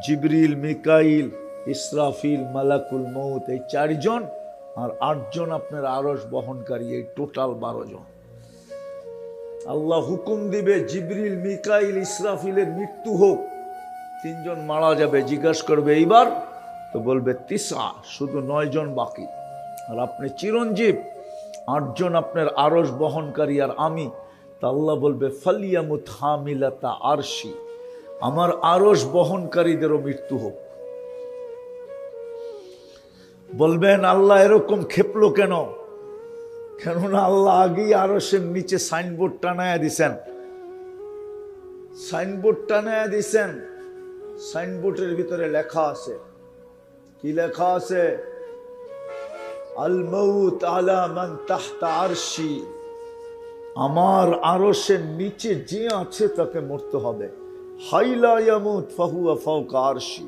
জিবরিল, মিকাইল, ইসরাফিল, মালাকুল মউত, এই 4 জন, আর 8 জন আপনার আরশ বহনকারী, এই টোটাল 12 জন। আল্লাহ হুকুম দিবে জিবরিল, মিকাইল, ইসরাফিলের মৃত্যু হোক, 3 জন মারা যাবে। জিজ্ঞাসা করবে এইবার, তো বলবে 9, শুধু 9 জন বাকি, আর আপনি চিরঞ্জীব, 8 জন আপনার আরশ বহনকারী, আর আমি। তা আল্লাহ বলবে ফালিয়ামুত হামিলাতা আরশি, আমার আরশ বহনকারীদেরও মৃত্যু হোক। বলবেন আল্লাহ এরকম খেপলো কেন? কেননা আল্লাহ আগেই আরশের নিচে সাইনবোর্ড টানায়া দিছেন। সাইনবোর্ড টানায়া দিছেন, সাইনবোর্ডের ভিতরে লেখা আছে, কি লেখা আছে? আল মাউত আলা মান তাহতা আরশি, আমার আরশের নিচে যে আছে তাকে মরতে হবে। হাইলা ইয়ামুত ফাহুয়া ফাওকা আরশি,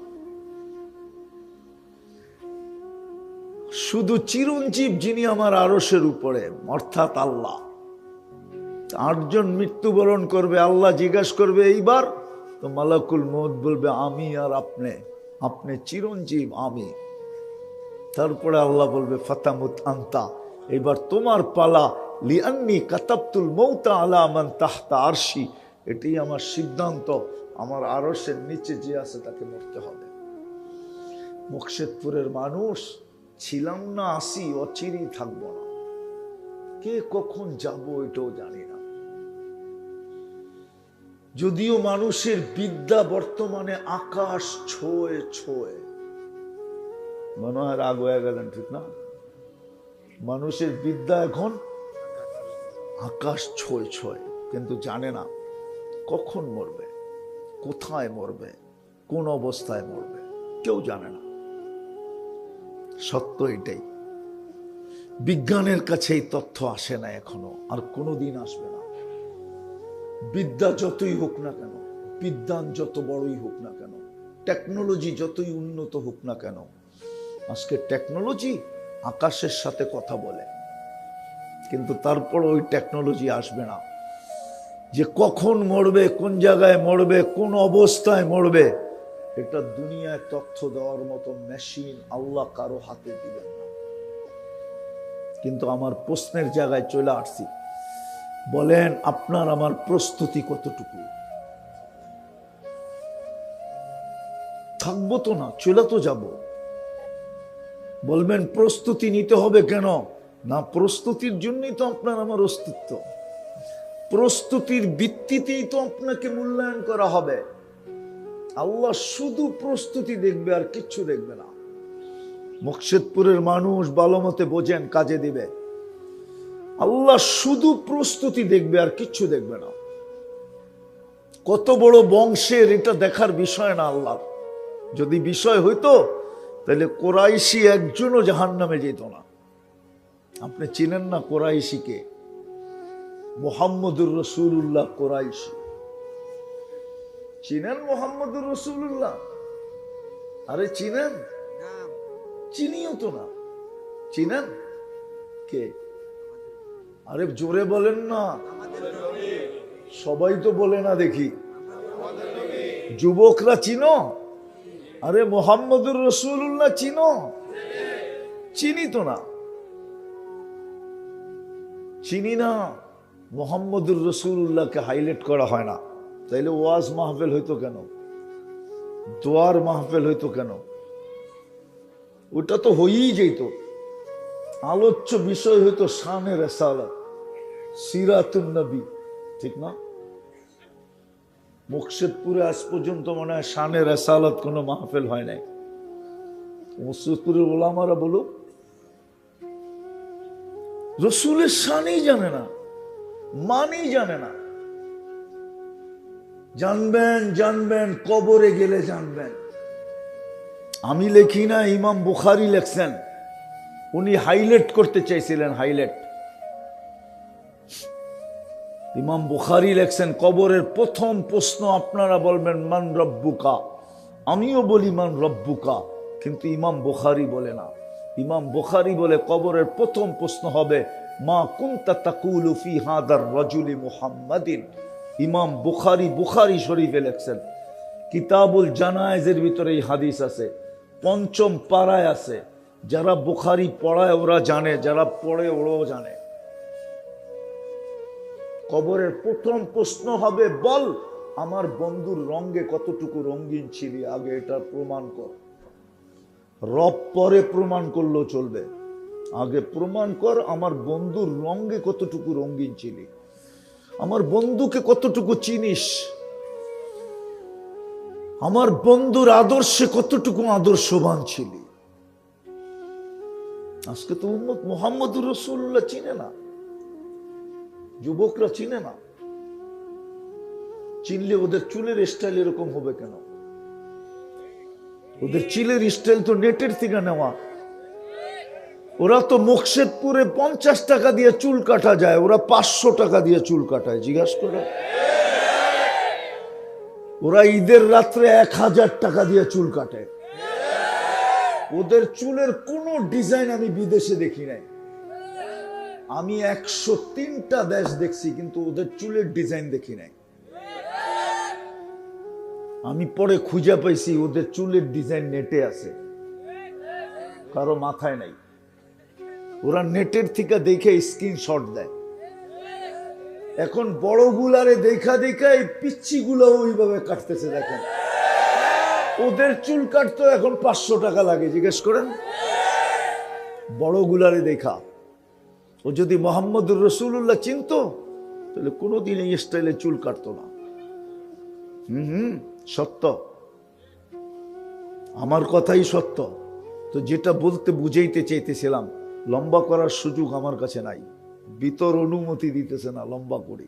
শুধু চিরঞ্জীব যিনি আমার আরশের উপরে, অর্থাৎ আল্লাহ। 8 জন মৃত্যুবরণ করবে। আল্লাহ জিজ্ঞাসা করবে এইবার, তো মালাকুল মউত বলবে আমি আর আপনি, আপনি চিরঞ্জীব, আমি। তারপরে আল্লাহ বলবে ফাতামুত আনতা, এবার তোমার পালা। লিআন্নি কাতাবতুল মউতা আলা মান তাহতা আরশি, এটাই আমার সিদ্ধান্ত, আমার আরশের নিচে যে আছে তাকে মরতে হবে। মুর্শিদপুরের মানুষ ছিলাম না, আসি, অচিরেই থাকবো না, কে কখন যাব এটাও জানি না। যদিও মানুষের বিদ্যা বর্তমানে আকাশ ছোঁয়ে ছোঁয়ে, মনে হয় রাগ হয়ে গেলেন, ঠিক না? মানুষের বিদ্যা এখন আকাশ ছোঁয়ে ছোঁয়ে, কিন্তু জানে না কখন মরবে, কোথায় মরবে, কোন অবস্থায় মরবে, কেউ জানে না। সত্য এটাই। বিজ্ঞানের কাছে এই তথ্য আসে না এখনো, আর কোনোদিন আসবে না। বিদ্যা যতই হোক না কেন, বিজ্ঞান যত বড়ই হোক না কেন, টেকনোলজি যতই উন্নত হোক না কেন, আজকে টেকনোলজি আকাশের সাথে কথা বলে, কিন্তু তারপর ওই টেকনোলজি আসবে না যে কখন মরবে, কোন জায়গায় মরবে, কোন অবস্থায় মরবে। এটা দুনিয়ায় তথ্য দেওয়ার মতো মেশিন আল্লাহ কারো হাতে দিবেন না। কিন্তু আমার প্রশ্নের জায়গায় চলে আসছি, বলেন আপনার আমার প্রস্তুতি কতটুকু? থাকবো তো না, চলে তো যাব। বলবেন প্রস্তুতি নিতে হবে কেন? না, প্রস্তুতির জন্যই তো আপনার আমার অস্তিত্ব। প্রস্তুতির ভিত্তিতেই তো আপনাকে মূল্যায়ন করা হবে। আল্লাহ শুধু প্রস্তুতি দেখবে, আর কিচ্ছু দেখবে না। মুর্শিদপুরের মানুষ ভালো মতে বোঝেন, কাজে দিবে। আল্লাহ শুধু প্রস্তুতি দেখবে, আর কিচ্ছু দেখবে না। কত বড় বংশের এটা দেখার বিষয় না আল্লাহ। যদি বিষয় হইতো তাহলে কোরাইশি একজনও জাহান্নামে যেত না। আপনি চিনেন না কোরাইশিকে? মুহাম্মদুর রাসূলুল্লাহ কোরাইশি। চিনেন মুহাম্মদুর রাসূলুল্লাহ? আরে চিনেন? চিনিও তো না। চিনেন কে? আরে জোরে বলেন না, সবাই তো বলে না দেখি। যুবকরা চিনো? আরে মুহাম্মদুর রাসূলুল্লাহ চিনো? চিনি তো না, চিনি না। মুহাম্মদুর রাসূলুল্লাহকে হাইলাইট করা হয় না, তাইলে ওয়াজ মাহফিল হইতো কেন? দোয়ার মাহফিল হইতো কেন? ওটা তো হয়েই যেত। আলোচ্য বিষয় হইতো শানে রিসালাত, সিরাতুন নবী, ঠিক না? মুর্শিদপুরে আজ পর্যন্ত মনে হয় শানে রিসালাত কোনো মাহফিল হয় নাই। মুর্শিদপুরের ওলামারা বলো, রসুলের শানই জানে না, মানেই জানে না। জানবেন জানবেন, কবরে গেলে জানবেন। আমি লেখি না, ইমাম বুখারী লেখছেন। উনি হাইলাইট করতে চাইছিলেন, হাইলাইট। ইমাম বুখারী লেখছেন, কবরের প্রথম প্রশ্ন আপনারা বলবেন মান রব্বুকা, আমিও বলি মান রব্বুকা, কিন্তু ইমাম বুখারী বলে না। ইমাম বুখারী বলে কবরের প্রথম প্রশ্ন হবে মা কুনতা তাকুলু ফি হাদার রাজুলি মুহাম্মাদিন। ইমাম বুখারী শরীফে লেখছেন, কিতাবুল জানায়েজের ভিতরে এই হাদিস আছে, পঞ্চম পারায় আছে। যারা বুখারী পড়ায় ওরা জানে, যারা পড়ে ওরাও জানে। কবরের প্রথম প্রশ্ন হবে, বল আমার বন্ধুর রঙে কতটুকু রঙিন ছিলি, আগে এটা প্রমাণ কর। রব পরে প্রমাণ করলেও চলবে, আগে প্রমাণ কর আমার বন্ধুর রঙে কতটুকু রঙিন ছিলি, আমার বন্ধুকে কতটুকু চিনিস, আমার বন্ধুর আদর্শে কতটুকু আদর্শবান ছিলি। আজকে তো উম্মত মুহাম্মদুর রাসূলুল্লাহ চিনে না, যুবকরা চিনে না। চিনলে ওদের চুলের স্টাইল এরকম হবে কেন? ওদের চুলের স্টাইল তো নেটের থেকে নেওয়া। ওরা তো মুকশেদপুরে 50 টাকা দিয়ে চুল কাটা যায়, ওরা 500 টাকা দিয়ে চুল কাটায়, জিজ্ঞাসা করে। ওরা ঈদের রাত্রে 1000 টাকা দিয়ে চুল কাটে। ওদের চুলের কোনো ডিজাইন আমি বিদেশে দেখি নাই। আমি 103টা দেশ দেখছি, কিন্তু ওদের চুলের ডিজাইন দেখি নাই। আমি পরে খুঁজে পাইছি ওদের চুলের ডিজাইন নেটে আছে, কারো মাথায় নাই। ওরা নেটের থেকে দেখে স্ক্রিনশট দেয়। এখন বড়গুলারে দেখা দেখা এই পিচ্চিগুলো ওইভাবে কাটতেছে। দেখেন ওদের চুল কাটতে এখন 500 টাকা লাগে, জিজ্ঞেস করেন। বড়গুলারে দেখা। ও যদি মুহাম্মদুর রাসূলুল্লাহ চিনতো তাহলে কোনোদিন এই স্টাইলে চুল কাটতো না। সত্য, আমার কথাই সত্য। তো যেটা বলতে বুঝাইতে চাইতেছিলাম, লম্বা করার সুযোগ আমার কাছে নাই, ভিতর অনুমতি দিতেছে না লম্বা করি।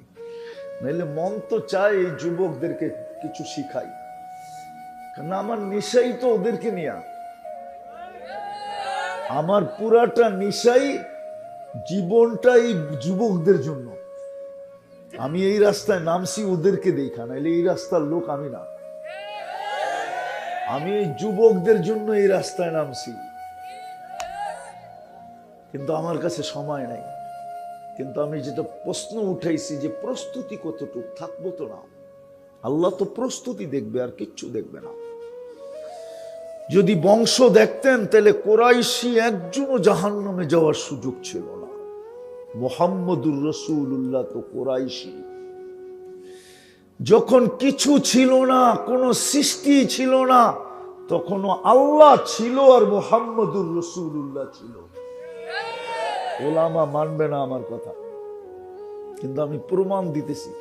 নাইলে মন তো চায় এই যুবকদেরকে কিছু শিখাই, কারণ আমার নেশাই তো ওদেরকে নিয়া। আমার পুরাটা নেশাই, জীবনটা এই যুবকদের জন্য। আমি এই রাস্তায় নামছি ওদেরকে দেখা, নাইলে এই রাস্তার লোক আমি না। আমি এই যুবকদের জন্য এই রাস্তায় নামছি, কিন্তু আমার কাছে সময় নাই। কিন্তু আমি যেটা প্রশ্ন উঠাইছি যে প্রস্তুতি কতটুকু, থাকবো তো না। আল্লাহ তো প্রস্তুতি দেখবে, আর কিচ্ছু দেখবে না। যদি বংশ দেখতেন তাহলে কুরাইশি একজনও জাহান্নামে যাওয়ার সুযোগ ছিল না। মুহাম্মদুর রাসূলুল্লাহ তো কুরাইশি। যখন কিছু ছিল না, কোনো সৃষ্টি ছিল না, তখনও আল্লাহ ছিল আর মুহাম্মদুর রাসূলুল্লাহ ছিল। ওলামা মানবে না আমার কথা, কিন্তু আমি প্রমাণ দিতেছি।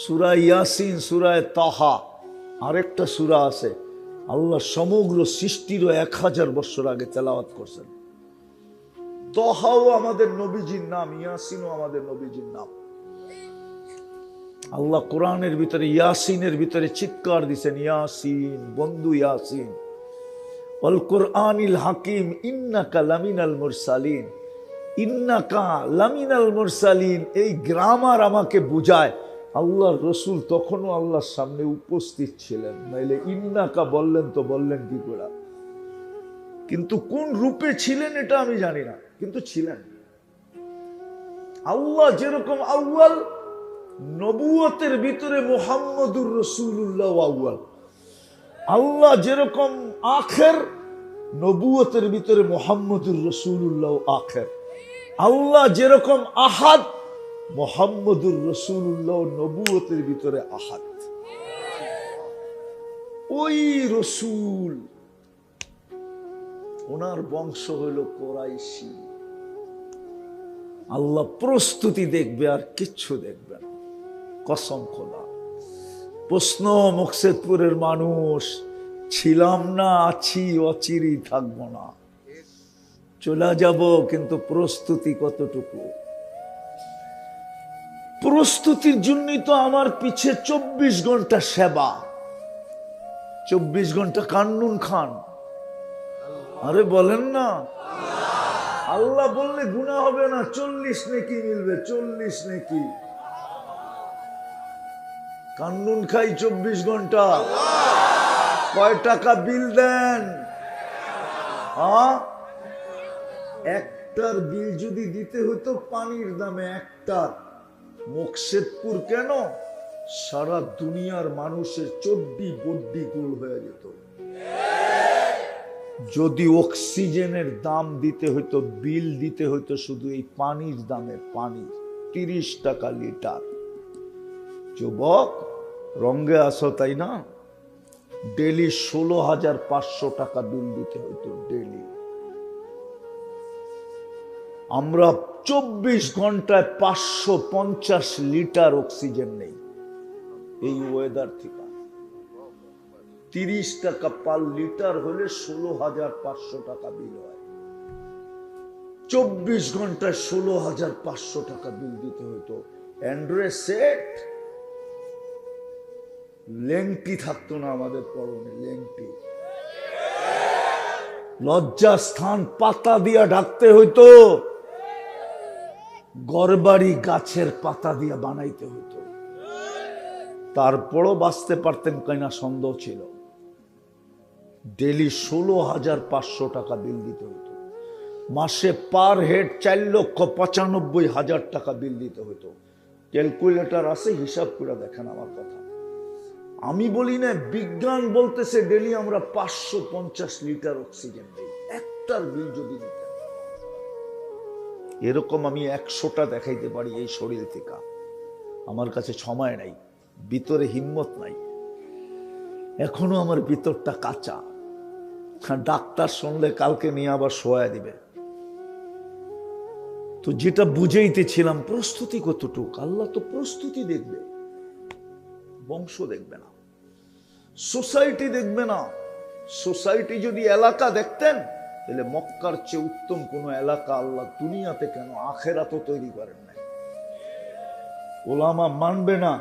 সূরা ইয়াসিন, সূরা তাহা, আরেকটা সূরা আছে, আল্লাহ সমগ্র সৃষ্টিরও 1000 বছর আগে তেলাওয়াত করছেন। তাহাও আমাদের নবীজির নাম, ইয়াসিনও আমাদের নবীজির নাম। আল্লাহ কোরআনের ভিতরে ইয়াসিনের ভিতরে চিৎকার দিছেন, ইয়াসিন, বন্ধু ইয়াসিন, ওয়াল কুরআনিল হাকিম, ইন্নাকা লামিনাল মুরসালিন। ইন্নাকা লামিনাল মুরসালিন, এই গ্রামার আমাকে বুঝায় আল্লাহর রসুল তখনও আল্লাহর সামনে উপস্থিত ছিলেন, নাইলে ইন্নাকা বললেন তো বললেন কি করে? কিন্তু কোন রূপে ছিলেন এটা আমি জানি না, কিন্তু ছিলেন। আল্লাহ যেরকম আউয়াল, নবুয়তের ভিতরে মুহাম্মদুর রাসূলুল্লাহ আউয়াল। আল্লাহ যেরকম আখের, নবুয়তের ভিতরে মুহাম্মদুর রাসূলুল্লাহ আখের। আল্লাহ যেরকম আহাদ, মুহাম্মদুর রাসূলুল্লাহ নবুয়তের ভিতরে আহাদ। ওই রসূল, ওনার বংশ হইল কুরাইশি। আল্লাহ প্রস্তুতি দেখবে, আর কিচ্ছু দেখবে না, কসম খোদা। প্রশ্ন মুকশেদপুরের মানুষ, ছিলাম না, আছি, অচিরেই থাকবো না, চলে যাব, কিন্তু প্রস্তুতি কতটুকু? প্রস্তুতির জন্যই তো আমার পিছে 24 ঘন্টা সেবা, 24 ঘন্টা কান্নুন খান। আরে বলেন না, আল্লাহ বললে গুনাহ হবে না, 40 নেকি মিলবে, 40 নেকি। কান্নুন খাই 24 ঘন্টা, কয় টাকা বিল দেন? একটার বিল যদি দিতে হতো পানির দামে, একটার মোকশেদপুর কেন, সারা দুনিয়ার মানুষের চড্ডি বড্ডি গোল হয়ে যেত। যদি অক্সিজেনের দাম দিতে হইতো, বিল দিতে হইতো শুধু এই পানির দামে, পানি 30 টাকা লিটার। যুবক রঙ্গে আসো তাই না? ডেলি 16,500 টাকা বিল দিতে হইতো ডেলি। আমরা 24 ঘন্টায় 550 লিটার অক্সিজেন নেই এই ওয়েদার থেকে। 30 টাকা পার লিটার হলে 16,500 টাকা বিল হয়। 24 ঘন্টায় 16,500 টাকা বিল দিতে হতো। অ্যান্ড্রয়েড সেট, লেংটি থাকতো না আমাদের পরনে, লেংটি। লজ্জা স্থান পাতা দিয়া ঢাকতে হইতো, ঘরবাড়ি গাছের পাতা দিয়া বানাইতে হইতো। তারপরও বাঁচতে পারতেন কিনা সন্দেহ ছিল। ডেলি 16,500 টাকা বিল দিতে হতো। মাসে পার হেড 4,95,000 টাকা বিল দিতে হতো। ক্যালকুলেটর আছে, হিসাব করে দেখেন আমার কথা। আমি বলি না, বিজ্ঞান বলতেছে ডেলি আমরা 550 লিটার অক্সিজেন দিই। একটার বিল যদি নিতেন, এরকম আমি 100টা দেখাইতে পারি এই শরীর থেকে। আমার কাছে সময় নাই, ভিতরে হিম্মত নাই, এখনো আমার ভিতরটা কাঁচা। ডাক্তার শুনলে কালকে নিয়ে আবার শোয়া দিবে। তো যেটা বুঝাইতেছিলাম, প্রস্তুতি কতটুক। আল্লাহ তো প্রস্তুতি দেখবে, বংশ দেখবে না, সোসাইটি দেখবে না। সোসাইটি যদি এলাকা দেখতেন, তাহলে মক্কার চেয়ে উত্তম কোন এলাকা আল্লাহ দুনিয়াতে কেন আখেরাতও তৈরি করেন নাই। ওলামা মানবে না,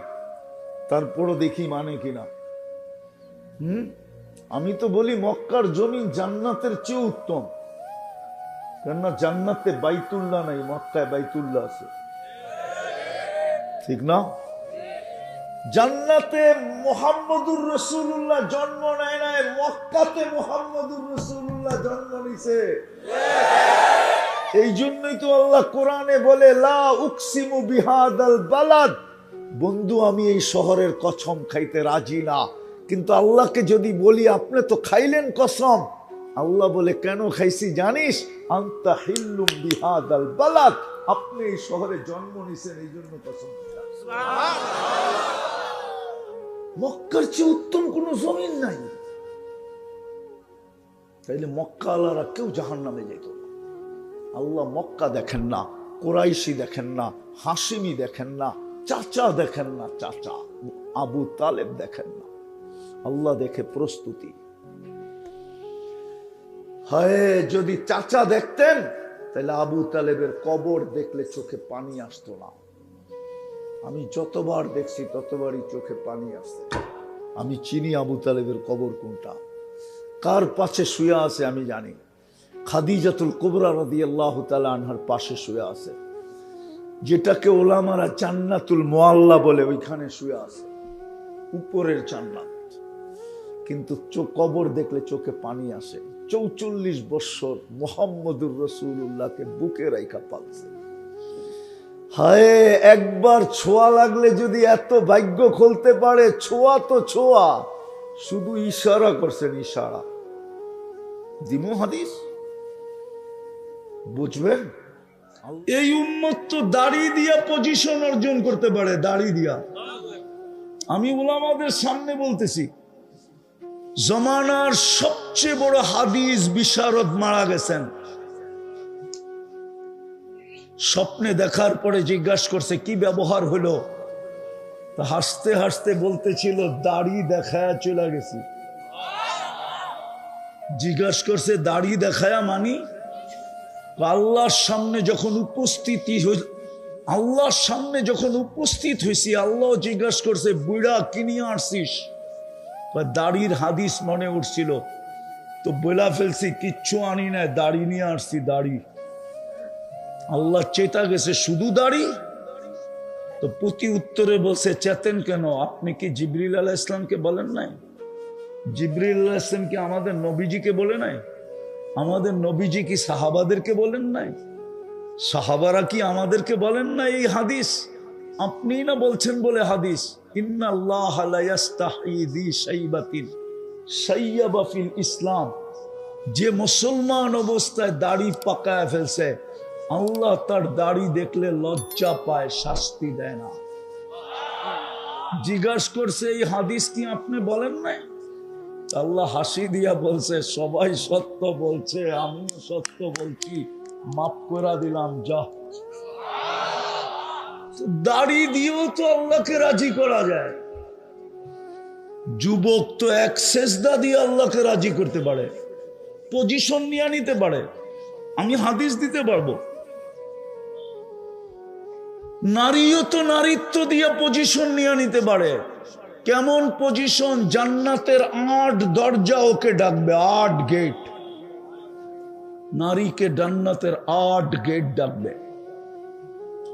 তারপরও দেখি মানে কিনা। আমি তো বলি মক্কার জমি জান্নাতের চেয়ে উত্তম, কেননা জান্নাতে বাইতুল্লাহ নাই, মক্কায় বাইতুল্লাহ আছে, ঠিক না? জান্নাতে মুহাম্মদুর রাসূলুল্লাহ জন্ম নেয় নাই, মক্কাতে মুহাম্মদুর রাসূলুল্লাহ জন্ম নিছে। এই জন্যই তো আল্লাহ কোরআনে বলে, লা উকসিমু বিহাদাল বালাদ। বন্ধু, আমি এই শহরের কসম খাইতে রাজি না, কিন্তু আল্লাহকে যদি বলি আপনি তো খাইলেন কসম, আল্লাহ বলে কেন খাইছি জানিস? আনতা হিল্লুম বিহাদাল বালাদ, আপনি এই শহরে জন্ম নিছেন, এই জন্য কসম খেলাম। মক্কার চেয়ে উত্তম কোন জমিন নাই। তাইলে মক্কা আল্লাহরা কেউ জাহান্নামে যেত না। আল্লাহ মক্কা দেখেন না, কুরাইশি দেখেন না, হাশিমি দেখেন না, চাচা দেখেন না, চাচা আবু তালেব দেখেন না। আল্লাহ দেখে প্রস্তুতি। হায়, যদি চাচা দেখতেন তাহলে আবু তালেবের কবর দেখলে চোখে পানি আসতো না। আমি যতবার দেখছি ততবারই চোখে পানি আসছে। আমি চিনি আবু তালেবের কবর কোনটা, কার পাশে শুয়ে আছে আমি জানি। খাদিজাতুল কুবরা রাদিয়াল্লাহু তাআলা আনহার পাশে শুয়ে আছে, যেটাকে ওলামারা জান্নাতুল মুআল্লা বলে, ওইখানে শুয়ে আছে, উপরের জান্নাত। কিন্তু কবর দেখলে চোখে পানি আসে। 44 বছর মুহাম্মদুর রাসূলুল্লাহকে বুকে রাইখা পালছে। হায়, একবার ছোঁয়া লাগলে যদি এত ভাগ্য খুলতে পারে, ছোঁয়া তো ছোঁয়া, শুধু ইশারা করছেন, ইশারা। দিমু হাদিস বুঝবেন? এই উম্মত তো দাড়ি দিয়া পজিশন অর্জন করতে পারে, দাড়ি দিয়া। আমি উলামাদের সামনে বলতেছি, জমানার সবচেয়ে বড় হাদিস বিশারদ মারা গেছেন। স্বপ্নে দেখার পরে জিজ্ঞাসা করছে কি ব্যবহার হলো, হাসতে হাসতে বলতেছিল দাড়ি দেখায়া চলে গেছি। জিজ্ঞাসা করছে দাড়ি দেখায়া মানি? আল্লাহর সামনে যখন উপস্থিত হয়েছি, আল্লাহ জিজ্ঞাসা করছে বুড়া কি নিয়ে আসছিস? দাড়ির হাদিস মনে উঠছিল, তো বলা ফেলছি কিচ্ছু আনি না, দাড়ি নিয়ে আসছি, দাড়ি। আল্লাহ চেতা গেছে শুধু দাড়ি? তো প্রতি উত্তরে বলছে চেতেন কেন? আপনি কি জিবরিল আলাইহিস সালামকে বলেন নাই জিবরিল আলাইহিস সালাম কি আমাদের নবীজিকে বলে নাই? আমাদের নবীজি কি সাহাবাদেরকে বলেন নাই? সাহাবারা কি আমাদেরকে বলেন না এই হাদিস? আপনি না বলছেন বলে হাদিস, ইন্নাল্লাহ লা ইস্তাহি যি শাইবাতিন শাইয়াবা ফিল ইসলাম। যে মুসলমান অবস্থায় দাড়ি পাকায় ফেলছে, আল্লাহ তার দাড়ি দেখলে লজ্জা পায়, শাস্তি দেয় না। জিজ্ঞাসা করছে এই হাদিস কি আপনি বলেন নাই? আল্লাহ হাসি দিয়া বলছে, সবাই সত্য বলছে, আমিও সত্য বলছি, মাফ করে দিলাম, যা। দাড়ি দিয়েও তো আল্লাহকে রাজি করা যায়। যুবক তো এক সেজদা দিয়ে আল্লাহকে রাজি করতে পারে, পজিশন নিয়ে নিতে পারে। আমি হাদিস দিতে পারবো। নারীও তো নারীত্ব দিয়ে পজিশন নিয়ে নিতে পারে। কেমন পজিশন? জান্নাতের 8 দরজা ওকে ডাকবে, 8 গেট। নারীকে জান্নাতের 8 গেট ডাকবে,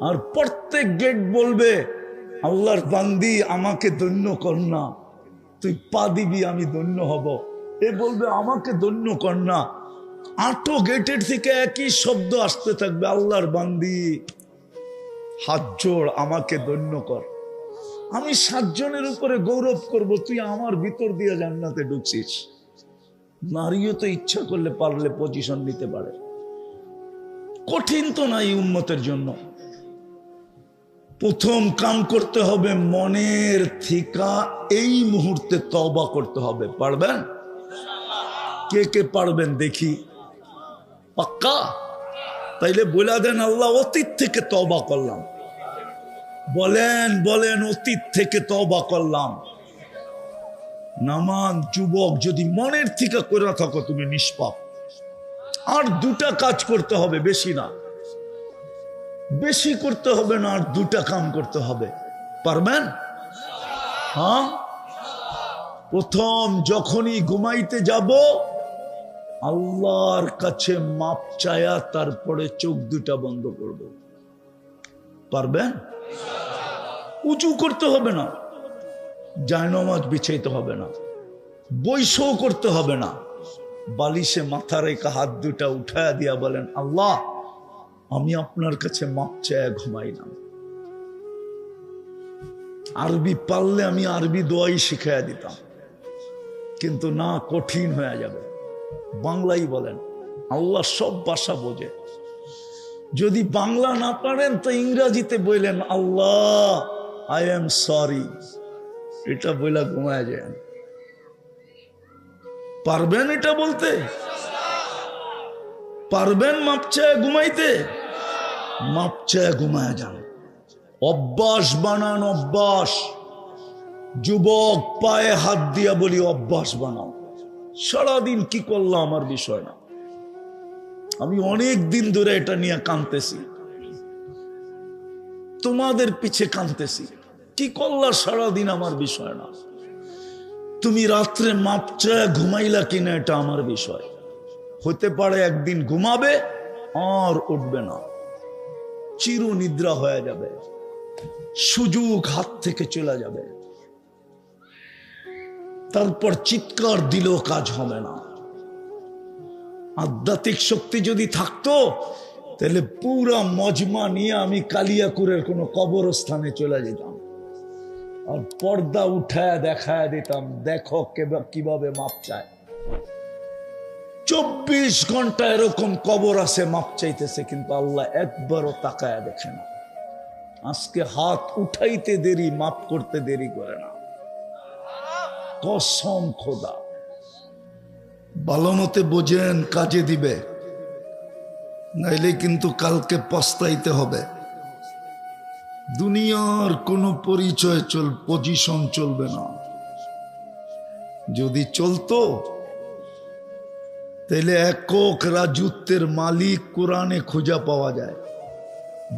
আর প্রত্যেক গেট বলবে, আল্লাহর বান্দি আমাকে ধন্য কর না, তুই পা দিবি আমি ধন্য হব। এ বলবে আমাকে ধন্য কর না। 8 গেটের থেকে একই শব্দ আসতে থাকবে, আল্লাহর বান্দি হাত জোড়, আমাকে ধন্য কর। আমি 7 জনের উপরে গৌরব করব, তুই আমার ভিতর দিয়ে জান্নাতে ঢুকছিস। নারীও তো ইচ্ছা করলে পারলে পজিশন নিতে পারে। কঠিন তো নাই উম্মতের জন্য। প্রথম কাম করতে হবে, মনের থিকা এই মুহূর্তে তওবা করতে হবে। পারবেন? কে কে পারবেন দেখি? পাক্কা? তাইলে বলে দেন, আল্লাহ অতীত থেকে তওবা করলাম। বলেন বলেন, অতীত থেকে তওবা করলাম। নামান যুবক, যদি মনের থেকে করে থাকো তুমি নিষ্পাপ। আর 2টা কাজ করতে হবে, বেশি না, বেশি করতে হবে না, আর 2টা কাম করতে হবে। পারবেন? হ্যাঁ। প্রথম, যখনই ঘুমাইতে যাব আল্লাহর কাছে মাপ চায়া তারপরে চোখ 2টা বন্ধ করব। পারবেন? উঁচু করতে হবে না, জায়নামাজ বিছাইতে হবে না, বৈশও করতে হবে না। বালিশে মাথা রেখে হাত 2টা উঠায়া দিয়া বলেন, আল্লাহ আমি আপনার কাছে মাপ চায়া ঘুমাইলাম। আরবি পারলে আমি আরবি দোয়াই শিখাইয়া দিতাম, কিন্তু না, কঠিন হয়ে যাবে। বাংলাই বলেন, আল্লাহ সব ভাষা বোঝে। যদি বাংলা না পারেন তো ইংরেজিতে বললেন, আল্লাহ আই এম সরি, এটা বইলা ঘুমায় যান। পারবেন এটা বলতে? পারবেন মাপ চায় ঘুমাইতে? মাপ চায় ঘুমায় যান। অভ্যাস বানান, অভ্যাস। যুবক, পায়ে হাত দিয়া বলি, অভ্যাস বানাও। সারাদিন কি করলাম আমার বিষয় না, আমি অনেক দিন ধরে এটা নিয়ে কাঁদতেছি, তোমাদের পিছে কাঁদতেছি। কি করলা সারাদিন আমার বিষয় না। তুমি রাত্রে মাপ চায় ঘুমাইলা কিনা এটা আমার বিষয়। হতে পারে একদিন ঘুমাবে আর উঠবে না, চির নিদ্রা হয়ে যাবে, সুযোগ হাত থেকে চলে যাবে। তারপর চিৎকার দিলেও কাজ হবে না। আধ্যাত্মিক শক্তি যদি থাকতো তাহলে পুরা মজমা নিয়ে আমি কালিয়াকুরের কোন কবরস্থানে চলে যেতাম, আর পর্দা উঠায় দেখায় দিতাম, দেখো কিভাবে মাপ চায়। 24 ঘন্টা এরকম কবর আছে, মাপ চাইতেছে, কিন্তু আল্লাহ একবারও তাকায় দেখে না। আজকে হাত উঠাইতে দেরি, মাপ করতে দেরি করে না। কসম খোদা, ভালো মতে বোঝেন, কাজে দিবে, নাইলে কিন্তু কালকে পস্তাইতে হবে। দুনিয়ার কোনো পরিচয় পজিশন চলবে না। যদি চলতো তাহলে একক রাজত্বের মালিক কোরআনে খোঁজা পাওয়া যায়।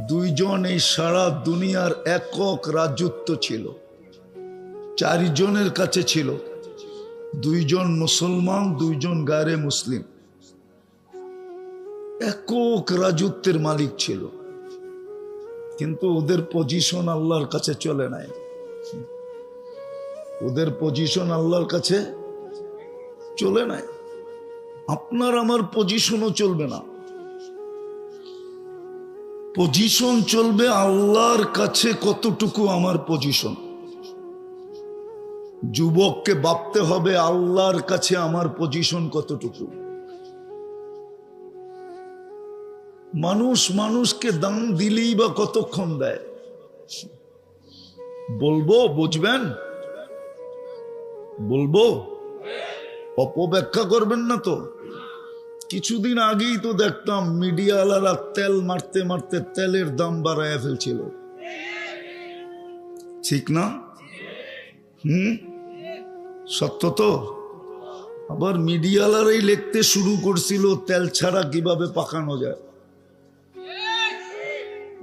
2 জন এই সারা দুনিয়ার একক রাজত্ব ছিল, 4 জনের কাছে ছিল। 2 জন মুসলমান, 2 জন গায়রে মুসলিম, একক রাজত্বের মালিক ছিল। কিন্তু ওদের পজিশন আল্লাহর কাছে চলে নাই। ওদের পজিশন আল্লাহর কাছে চলে নাই। আপনার আমার পজিশনও চলবে না। পজিশন চলবে আল্লাহর কাছে কতটুকু আমার পজিশন। যুবককে ভাবতে হবে আল্লাহর কাছে আমার পজিশন কতটুকু। মানুষ মানুষকে দাম দিলেই বা কতক্ষণ দেয়? বলবো, বুঝবেন? বলবো, অপব্যাখ্যা করবেন না তো। কিছুদিন আগেই তো দেখতাম মিডিয়াওয়ালারা তেল মারতে মারতে তেলের দাম বাড়ায় ফেলছিল, ঠিক না? সত্য তো। আবার মিডিয়াওয়ালারাই লিখতে শুরু করছিল তেল ছাড়া কিভাবে পাকানো যায়।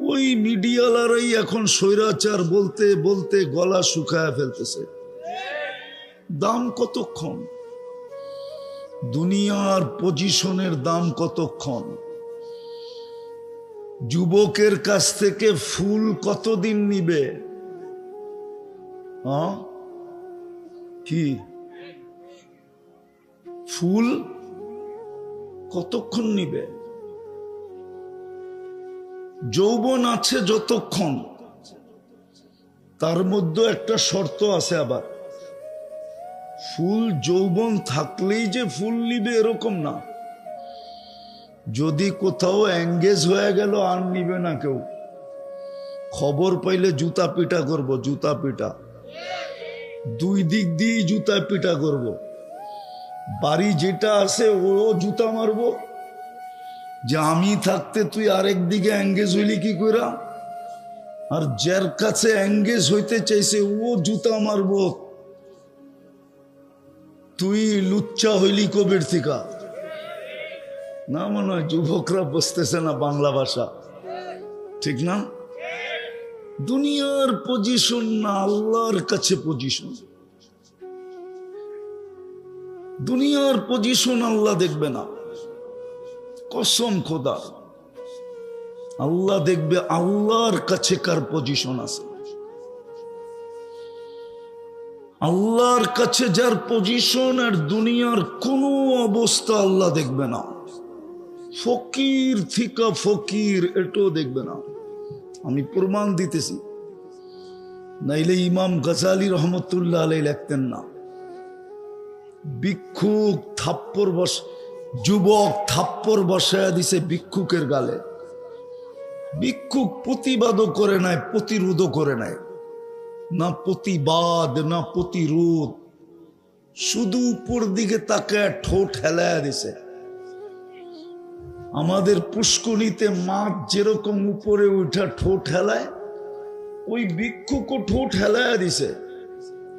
ওই মিডিয়াওয়ালারাই এখন স্বৈরাচার বলতে বলতে গলা শুকায় ফেলতেছে। দাম কতক্ষণ? দুনিয়ার পজিশনের দাম কতক্ষণ? যুবকের কাছ থেকে ফুল কতদিন নিবে? কি ফুল কতক্ষণ নিবে? যৌবন আছে যতক্ষণ, তার মধ্যে একটা শর্ত আছে আবার। ফুল যৌবন থাকলেই যে ফুল নিবে এরকম না। যদি কোথাও এঙ্গেজ হয়ে গেল আর নিবে না কেউ। খবর পাইলে জুতা পিটা করব, জুতা পিটা, দুই দিক দিয়ে জুতা পিটা করব। বাড়ি যেটা আছে ও জুতা মারবো, যে আমি থাকতে তুই আরেক দিকে এঙ্গেজ হইলি কি কইরা। আর যার কাছে এঙ্গেজ হইতে চাইছে ও জুতা মারবো, তুই লুচ্চা হইলি কবির থিকা। না মনে হয় যুবকরা বুঝতেছে না বাংলা ভাষা, ঠিক না? দুনিয়ার পজিশন না, আল্লাহর কাছে পজিশন। দুনিয়ার পজিশন আল্লাহ দেখবে না, কসম খোদা। আল্লাহ দেখবে আল্লাহর কাছে কার পজিশন আছে। আল্লাহর কাছে যার পজিশন, আর দুনিয়ার কোনো অবস্থা আল্লাহ দেখবে না। ফকির থিকা ফকির এটাও দেখবে না। আমি প্রমাণ দিতেছি, নাইলে ইমাম গজালি রহমতুল্লাহ আলাইহি লিখতেন না। ভিক্ষুক থাপ্পড় যুবক থাপ্পড় বসায়া দিছে ভিক্ষুকের গালে। ভিক্ষুক প্রতিবাদও করে নাই, প্রতিরোধও করে নাই, না প্রতিবাদ না প্রতিরোধ, শুধু উপর দিকে তাকায় ঠোঁট হেলায়া দিছে। আমাদের পুষ্করিতে মাছ যেরকম উপরে উঠা ঠোঁট হেলায়, ওই ভিক্ষুকও ঠোঁট হেলায়া দিছে।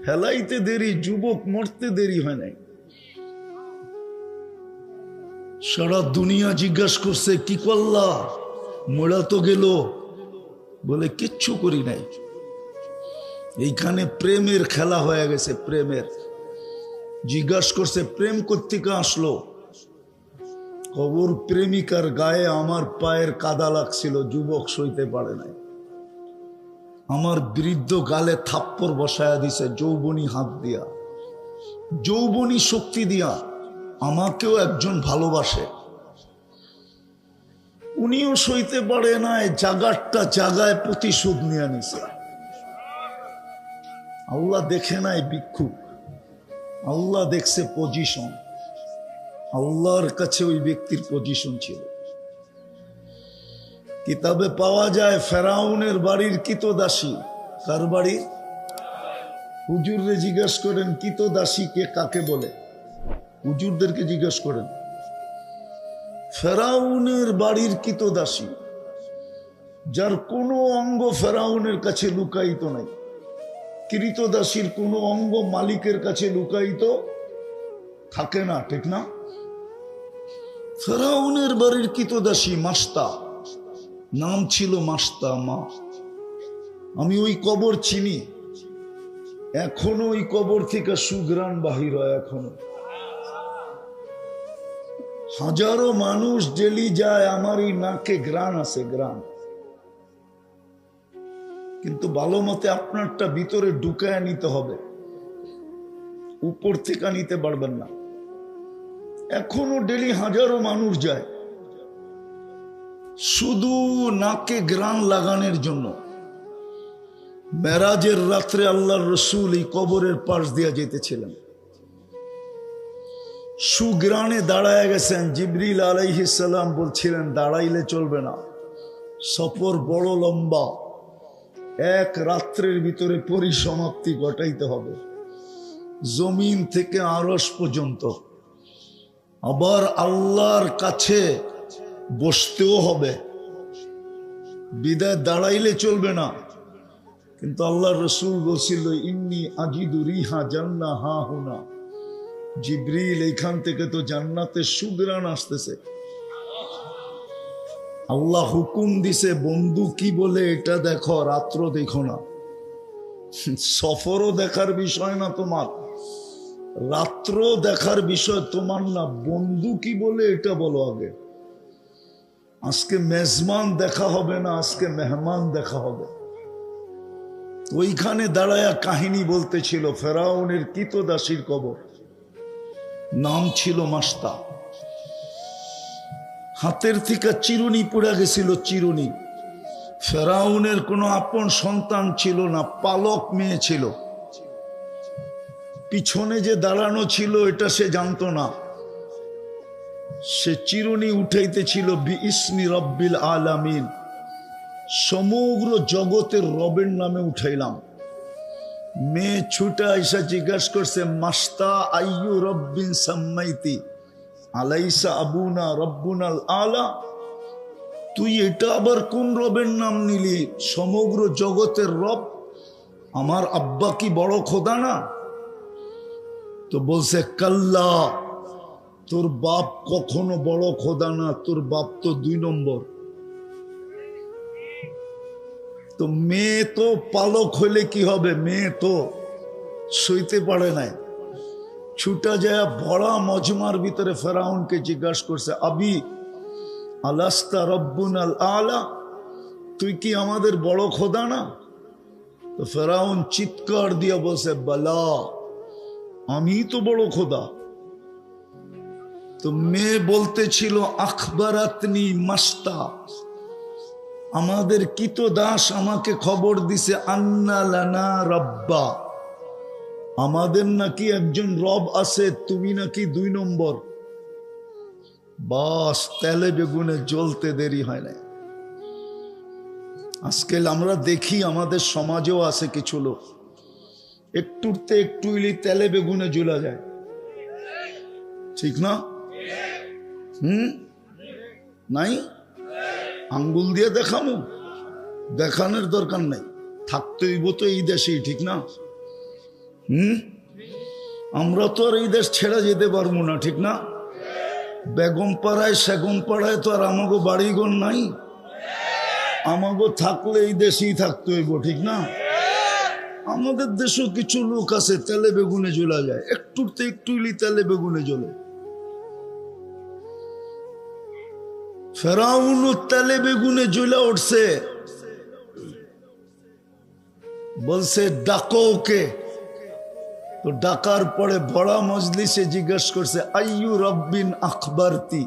হেলাইতে দেরি, যুবক মরতে দেরি হয় নাই। সারা দুনিয়া জিজ্ঞাসা করছে কি করলা, মোড়া তো গেল, বলে কিচ্ছু করি নাই। এইখানে প্রেমের খেলা হয়ে গেছে, প্রেমের। জিজ্ঞাসা করছে প্রেম কোত্থেকে আসলো, খবর প্রেমিকার গায়ে আমার পায়ের কাদা লাগছিল, যুবক সইতে পারে নাই। আমার বৃদ্ধ গালে থাপ্পড় বসায়া দিছে যৌবনী হাত দিয়া, যৌবনী শক্তি দিয়া। আমাকেও একজন ভালোবাসে, উনিও সইতে পারে নাই, জাগারটা জাগায় প্রতিশোধ নিয়ে নিছে। আল্লাহ দেখে নাই ভিক্ষুক, আল্লাহ দেখছে পজিশন। আল্লাহর কাছে ওই ব্যক্তির পজিশন ছিল। কিতাবে পাওয়া যায় ফেরাউনের বাড়ির কিতদাসী। কার বাড়ি? হুজুররে জিজ্ঞেস করেন কিতদাসী কে কাকে বলে, হুজুরদেরকে জিজ্ঞেস করেন। ফেরাউনের বাড়ির কিতদাসী, যার কোনো অঙ্গ ফেরাউনের কাছে লুকায়িত নাই। কৃতদাসীর কোনো অঙ্গ মালিকের কাছে লুকায়িত থাকে না, ঠিক না? ফেরাউনের বাড়ির কিতদাসী মাস্তা, নাম ছিল মাস্তা মা। আমি ওই কবর চিনি, এখনো ওই কবর থেকে সুঘ্রাণ বাহির হয়। এখনো হাজারো মানুষ ডেলি যায়, আমার এই নাকে গ্রাণ আছে, গ্রাণ। কিন্তু ভালো মতে আপনারটা ভিতরে ঢুকায় নিতে হবে, উপর থেকে নিতে পারবেন না। এখনো ডেলি হাজারো মানুষ যায় শুধু নাকে গ্রান লাগানোর জন্য। মেরাজের রাত্রে আল্লাহর রসুল এই কবরের পাশ দিয়া যেতেছিলেন, সুগ্রানে দাঁড়ায় গেছেন। জিবরিল আলাইহিস সালাম বলছিলেন দাঁড়াইলে চলবে না, সফর বড় লম্বা, এক রাত্রের ভিতরে পরিসমাপ্তি ঘটাইতে হবে, জমিন থেকে আরশ পর্যন্ত। আবার আল্লাহর কাছে বসতেও হবে, বিদায় দাঁড়াইলে চলবে না। কিন্তু আল্লাহর রসুল বলছিল ইন্নী আজিদু রিহা জান্নাহ হা হুনা, জিবরিল এইখান থেকে তো জান্নাতের সুগ্রাণ আসতেছে। আল্লাহ হুকুম দিছে বন্ধু কি বলে এটা দেখো, রাত্র দেখো না। সফরও দেখার বিষয় না তোমার, রাত্র দেখার বিষয় তোমার না, বন্ধু কি বলে এটা বলো আগে। আজকে মেজমান দেখা হবে না, আজকে মেহমান দেখা হবে। ওইখানে দাঁড়ায়া কাহিনী বলতেছিল ফেরাউনের কৃতদাসীর কবর, নাম ছিল মাস্তা। হাতের থেকে চিরুনি পড়ে গেছিল, চিরুনি। ফেরাউনের কোনো আপন সন্তান ছিল না, পালক মেয়ে ছিল। পিছনে যে দাঁড়ানো ছিল এটা সে জানতো না। সে চিরুনি উঠাইতেছিল বিইসমি রব্বিল আলামিন, সমগ্র জগতের রবের নামে উঠাইলাম। মেয়ে ছুটা এসে জিজ্ঞাসা করছে মাস্তা আইয়ু রব্বিন সাম্মাইতি আলাইসা আবুনা রব্বুনাল আলা, তুই এটা আবার কোন রবের নাম নিলি? সমগ্র জগতের রব, আমার আব্বা কি বড় খোদা না? তো বলছে কাল্লা, তোর বাপ কখনো বড় খোদা না, তোর বাপ তো 2 নম্বর। তো মেয়ে তো পালক হইলে কি হবে, মেয়ে তো সইতে পারে নাই। ছুটা যায় ভরা মজমার ভিতরে ফেরাউনকে জিজ্ঞাসা করছে আবি আলাস্তা রব্বুনাল আলা, তুই কি আমাদের বড় খোদা না? তো ফেরাউন চিৎকার দিয়া বলছে বালা, আমি তো বড় খোদা। তো মেয়ে বলতেছিল আখবারাতনি মাস্তা, আমাদের কৃতদাস আমাকে খবর দিছে আন্না লানা রব্বা, আমাদের নাকি একজন রব আছে, তুমি নাকি 2 নম্বর। বাস, তেলে বেগুনে জ্বলতে দেরি হয় না। আজকাল আমরা দেখি আমাদের সমাজেও আছে কিছু লোক একটুতে একটু ইলি তেলে বেগুনে জ্বলা যায়, ঠিক না? নাই আঙ্গুল দিয়ে দেখানো, দেখানোর দরকার নাই, থাকতে হইব তো এই দেশেই, ঠিক না? আমরা তো আর এই দেশ ছেড়ে যেতে পারবো না, ঠিক না? বেগম পাড়ায় সেগম পাড়ায় তো আর আমাগো বাড়িঘর নাই, আমাগো থাকলে এই দেশেই থাকতে হইব, ঠিক না? আমাদের দেশেও কিছু লোক আছে তেলে বেগুনে জ্বলা যায়, একটুতে একটু ইলি তেলে বেগুনে জ্বলে। ফেরাউন তেলে বেগুনে জ্বলে উঠছে, বলছে ডাকো ওকে। তো ডাকার পরে বড়া মজলিসে জিজ্ঞাসা করছে আইয়ু রব্বিন আখবারতি,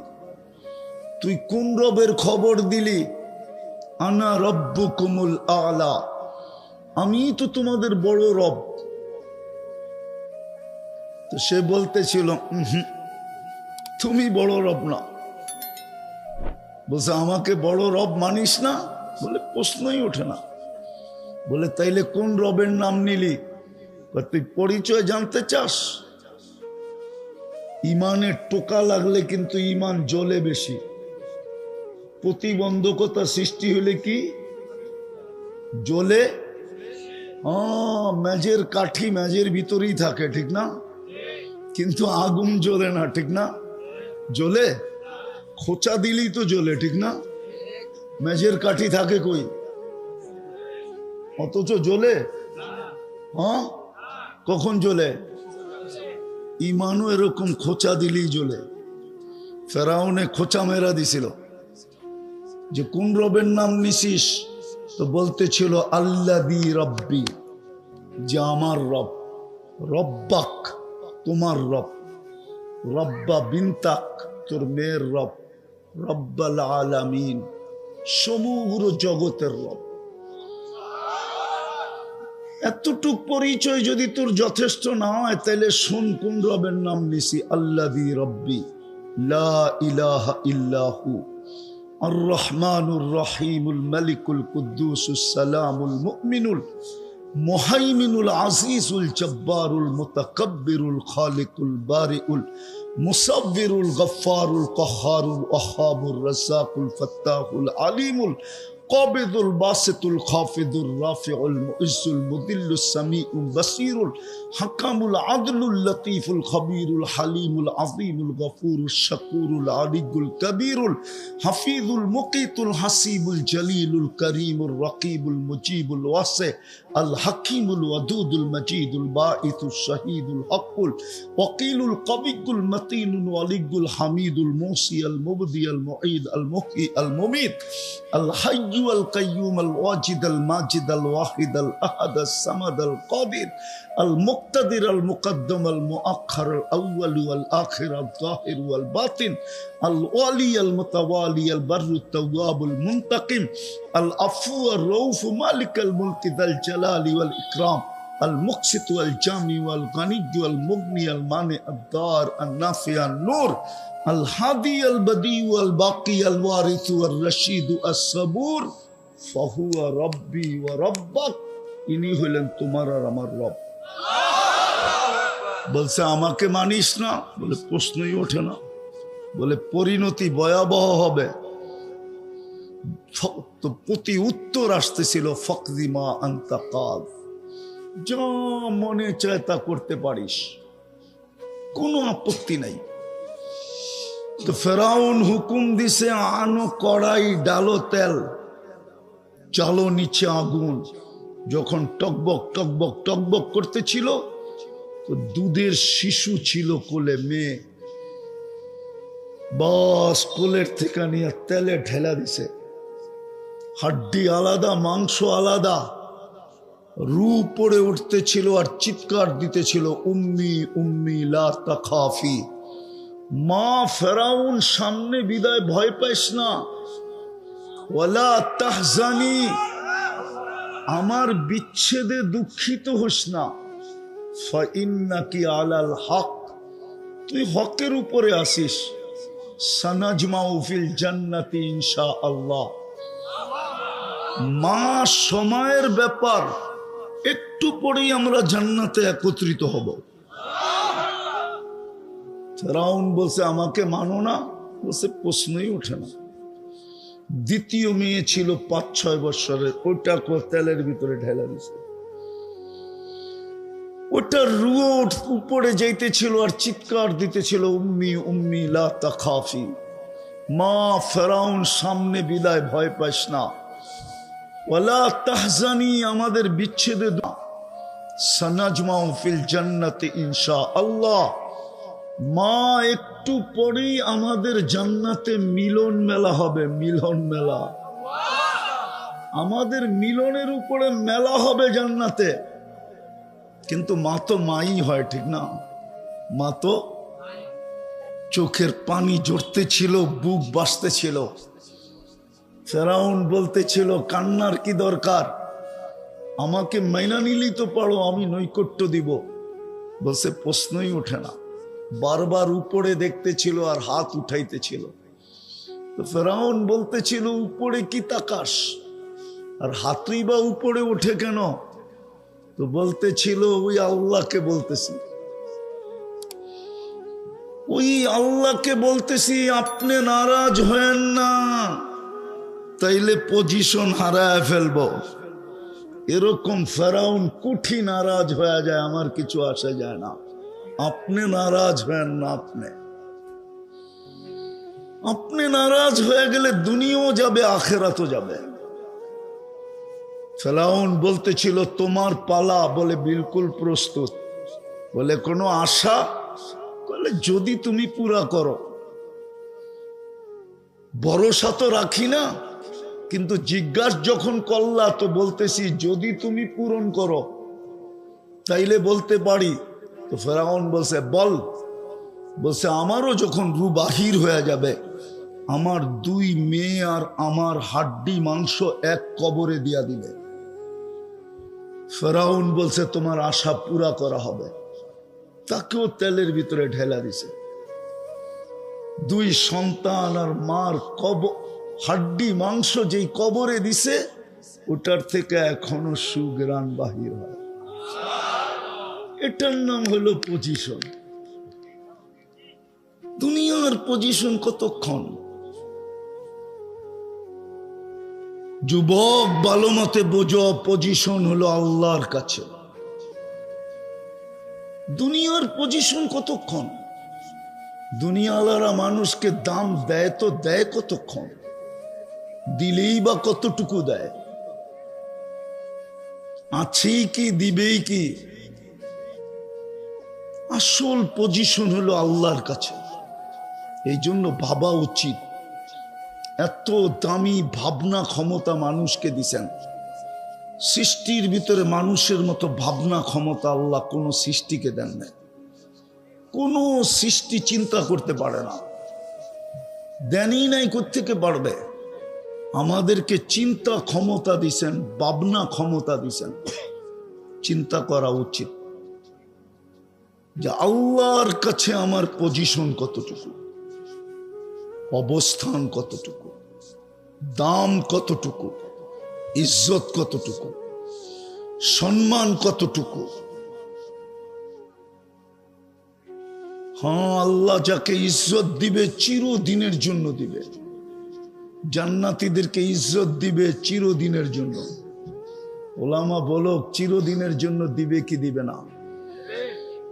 তুই কোন রবের খবর দিলি? আনা রব্বুকুমুল আলা, আমি তো তোমাদের বড় রব। তো সে বলতেছিল তুমি বড় রব না। বলছে আমাকে বড় রব মানিস না? বলে প্রশ্নই ওঠে না। বলে তাইলে কোন রবের নাম নিলি? তুই পরিচয় জানতে চাস? ইমানের টোকা লাগলে কিন্তু ইমান জ্বলে বেশি। প্রতিবন্ধকতা সৃষ্টি হলে কি জ্বলে? মেজের কাঠি মেজের ভিতরেই থাকে, ঠিক না? কিন্তু আগুন জ্বলে না, ঠিক না? জ্বলে খোঁচা দিলেই তো জ্বলে, ঠিক না? মেজের কাঠি থাকে কই, অথচ জ্বলে। কখন জ্বলে? ইমানও এরকম খোঁচা দিলেই জ্বলে। ফেরাউনে খোঁচা মেরা দিছিল যে কোন রবের নাম নিছিস? তো বলতেছিল আল্লাযী রব্বি, যে আমার রব, রব্বাক তোমার রব। রব্বা বিনতাক, তোর মেয়ের রব, রব্বাল আলামিন, সমগ্র জগতের রব। এতটুক পরিচয় যদি তোর যথেষ্ট না হয়, তাহলে শোন কোন রবের নাম নিছি। আল্লাযী রব্বি লা ইলাহা ইল্লাহু আর রহমানুর রহিমুল মালিকুল কুদ্দুসুস সালামুল মুমিনুল মুহাইমিনুল আজিজুল জব্বারুল মুতাকাব্বিরুল খালিকুল বারিউল মুসাব্বিরুল গফফারুল কাহ্হারুল ওয়াহ্হাবুর রাজ্জাকুল ফাত্তাহুল আলিমুল কাবিদুল বাসিতুল খাফিদুর রাফিউল মুইজ্জুল মুদিল্লুস সামিউল বাসীরুল হাকামুল আদলুল লতীফুল খবীরুল হালিমুল আযীমুল গফুরুশ শাকুরুল আলিয়ুল কবীরুল হাফিজুল মুকিতুল হাসিবুল জলিলুল করিমুর রকিবুল মুজিবুল ওয়াসি আল হাকিমুল ওয়াদুদুল মজিদুল বাঈসুশ শাহীদুল হকুল ওয়াকিলুল কবিয়ুল মতিনুল ওয়ালিয়ুল হামিদুল মুসি আল মুবদি আল মুঈদ আল মুহয়ি আল মুমীত আল হায়্যু القيوم الواجد الماجد الواحد الأحد الصمد القادر المقتدر المقدم المؤخر الأول والآخر الظاهر والباطن الوالي المتوالي البر التواب المنتقم العفو الرؤوف مالك الملك ذا الجلال والإكرام المقسط والجامع والغني والمغني المانع الدار النافع النور الهادي البديع والباقي الوارث والرشيد الصبور فهو ربي وربك ইনি হলেন তোমার আর আমার রব। বলছে আমাকে মানিস না? বলে প্রশ্নই ওঠে না। বলে পরিণতি ভয়াবহ হবে। তো প্রতি উত্তর আসতেছিল ফকদিমা আনতা কাদ, যা মনে চায় তা করতে পারিস, কোনো আপত্তি নাই। তো ফেরাউন হুকুম দিছে, আনো কড়াই, ডালো তেল, চালো নিচে আগুন। যখন টকবক টকবক টকবক করতেছিল, তো দুধের শিশু ছিল কোলে, মেয়ে। বাস কোলের থেকে নিয়ে তেলে ঢেলা দিছে। হাড্ডি আলাদা, মাংস আলাদা, রু পড়ে উঠতেছিল আর চিৎকার দিতেছিল, উম্মি উম্মি লা তাখাফি। মা ফেরাউন সামনে বিদায়, ভয় পাইস না, ওয়ালা তাহজানি, আমার বিচ্ছেদে দুঃখিত হোস না, ফাইন্নাকি আলাল হক, তুই হকের উপরে আসিস। সানাজমাউ ফিল জান্নাতি ইনশাআল্লাহ। মা সময়ের ব্যাপার, একটু পরেই আমরা জান্নাতে একত্রিত হব। ফেরাউন বলছে আমাকে মানো না? বলছে প্রশ্নই ওঠে না। দ্বিতীয় মেয়ে ছিল ৫-৬ বছরের, ওটা তেলের ভিতরে ঢেলা দিছে। ওটা রুয়ো উপরে যাইতেছিল আর চিৎকার দিতেছিল, উম্মি উম্মি লা তাখাফি। মা ফেরাউন সামনে বিদায়, ভয় পাইস না, ওয়ালা তাহজানি, আমাদের বিচ্ছেদে সানাজমাউ ফিল জান্নাতি ইনশাআল্লাহ। মা একটু পরেই আমাদের জান্নাতে মিলন মেলা হবে, মিলন মেলা। আমাদের মিলনের উপরে মেলা হবে জান্নাতে। কিন্তু মা তো মাই হয়, ঠিক না? মা তো, চোখের পানি জড়তে ছিল, বুক বাসতে ছিল। ফেরাউন বলতেছিল কান্নার কি দরকার, আমাকে মাইনা নিলেই তো পারো, আমি নৈকট্য দিব। বলছে প্রশ্নই ওঠে না। বারবার উপরে দেখতেছিল আর হাত উঠাইতেছিল। তো ফেরাউন বলতেছিল উপরে কি তাকাস, আর হাতই বা উপরে ওঠে কেন? তো বলতেছিল ওই আল্লাহকে বলতেছি, ওই আল্লাহকে বলতেছি আপনি নারাজ হয়েন না, তাইলে পজিশন হারায় ফেলব। এরকম ফেরাউন কুঠি নারাজ হয়ে যায়, আমার কিছু আসে যায় না। আপনি নারাজ হয়েন না, আপনি নারাজ হয়ে গেলে দুনিয়াও যাবে, আখেরাতও যাবে। ফেরাউন বলতেছিল তোমার পালা। বলে বিলকুল প্রস্তুত। বলে কোনো আশা? বলে যদি তুমি পুরা করো। ভরসা তো রাখি না, কিন্তু জিজ্ঞাসা যখন করলা তো বলতেছি যদি তুমি পূরণ করো তাইলে বলতে পারি। তো ফেরাউন বলছে বল। বলছে আমারও যখন রু বাহির হয়ে যাবে, আমার 2 মেয়ে আর আমার হাড্ডি মাংস এক কবরে দিয়া দিবে। ফেরাউন বলছে তোমার আশা পুরা করা হবে, তাকেও তেলের ভিতরে ঢেলা দিছে। 2 সন্তান আর মার হাড্ডি মাংস যেই কবরে দিছে, ওটার থেকে এখনো সুগ্রাণ বাহির হয়। এটার নাম হলো পজিশন। দুনিয়ার পজিশন কতক্ষণ? যুবক ভালো মতে বোঝো, পজিশন হলো আল্লাহর কাছে। দুনিয়ার পজিশন কতক্ষণ? দুনিয়াওয়ালারা মানুষকে দাম দেয় তো দেয় কতক্ষণ? দিলেই বা কতটুকু দেয়? আছেই কি, দিবেই কি? আসল পজিশন হলো আল্লাহর কাছে। এই জন্য ভাবা উচিত, এত দামি ভাবনা ক্ষমতা মানুষকে দিছেন। সৃষ্টির ভিতরে মানুষের মতো ভাবনা ক্ষমতা আল্লাহ কোনো সৃষ্টিকে দেন না। কোনো সৃষ্টি চিন্তা করতে পারে না, দেনই নাই, কোত্থেকে পারবে? আমাদেরকে চিন্তা ক্ষমতা দিছেন, ভাবনা ক্ষমতা দিছেন। চিন্তা করা উচিত যে আল্লাহর কাছে আমার পজিশন কতটুকু, অবস্থান কতটুকু, দাম কতটুকু, ইজ্জত কতটুকু, সম্মান কতটুকু। হ্যাঁ, আল্লাহ যাকে ইজ্জত দিবে চিরদিনের জন্য দিবে। জান্নাতীদেরকে ইজ্জত দিবে চিরদিনের জন্য। ওলামা বলো চিরদিনের জন্য দিবে কি দিবে না?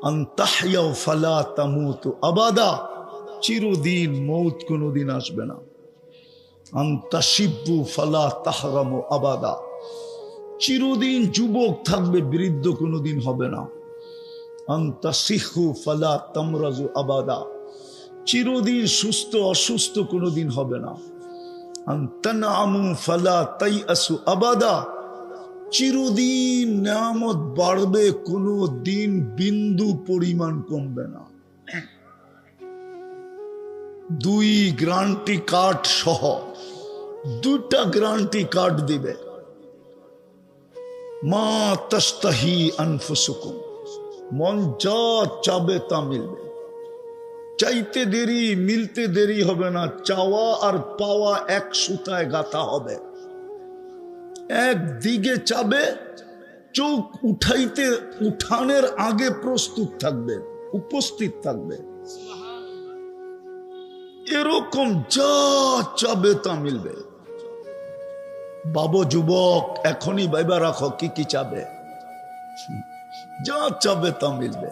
আনতাহইয়াও ফালা তামুতু আবাদা, চিরদিন, মৌত কোনোদিন আসবে না। আনতাশিব্বু ফালা তাহরামু আবাদা, চিরদিন যুবক থাকবে, বৃদ্ধ কোনোদিন হবে না। আনতাসিহু ফালা তামরাজু আবাদা, চিরদিন সুস্থ অসুস্থ কোনোদিন হবে না। আনতানামু ফালা তাইআসু আবাদা, চিরদিন নিয়ামত বাড়বে, কোনো দিন বিন্দু পরিমাণ কমবে না। 2 গ্যারান্টি কার্ড সহ 2টা গ্যারান্টি কার্ড দিবে। মা তাস্তাহি আনফুসুকুম, মন যা চাবে তা মিলবে। চাইতে দেরি, মিলতে দেরি হবে না। চাওয়া আর পাওয়া এক সুতায় গাঁথা হবে। একদিকে চাবে, চোখ উঠানের আগে প্রস্তুত থাকবে, উপস্থিত থাকবে। এরকম যা চাবে তা মিলবে। বাবু যুবক, এখনই ভাইবা রাখো কি কি চাবে। যা চাবে তা মিলবে।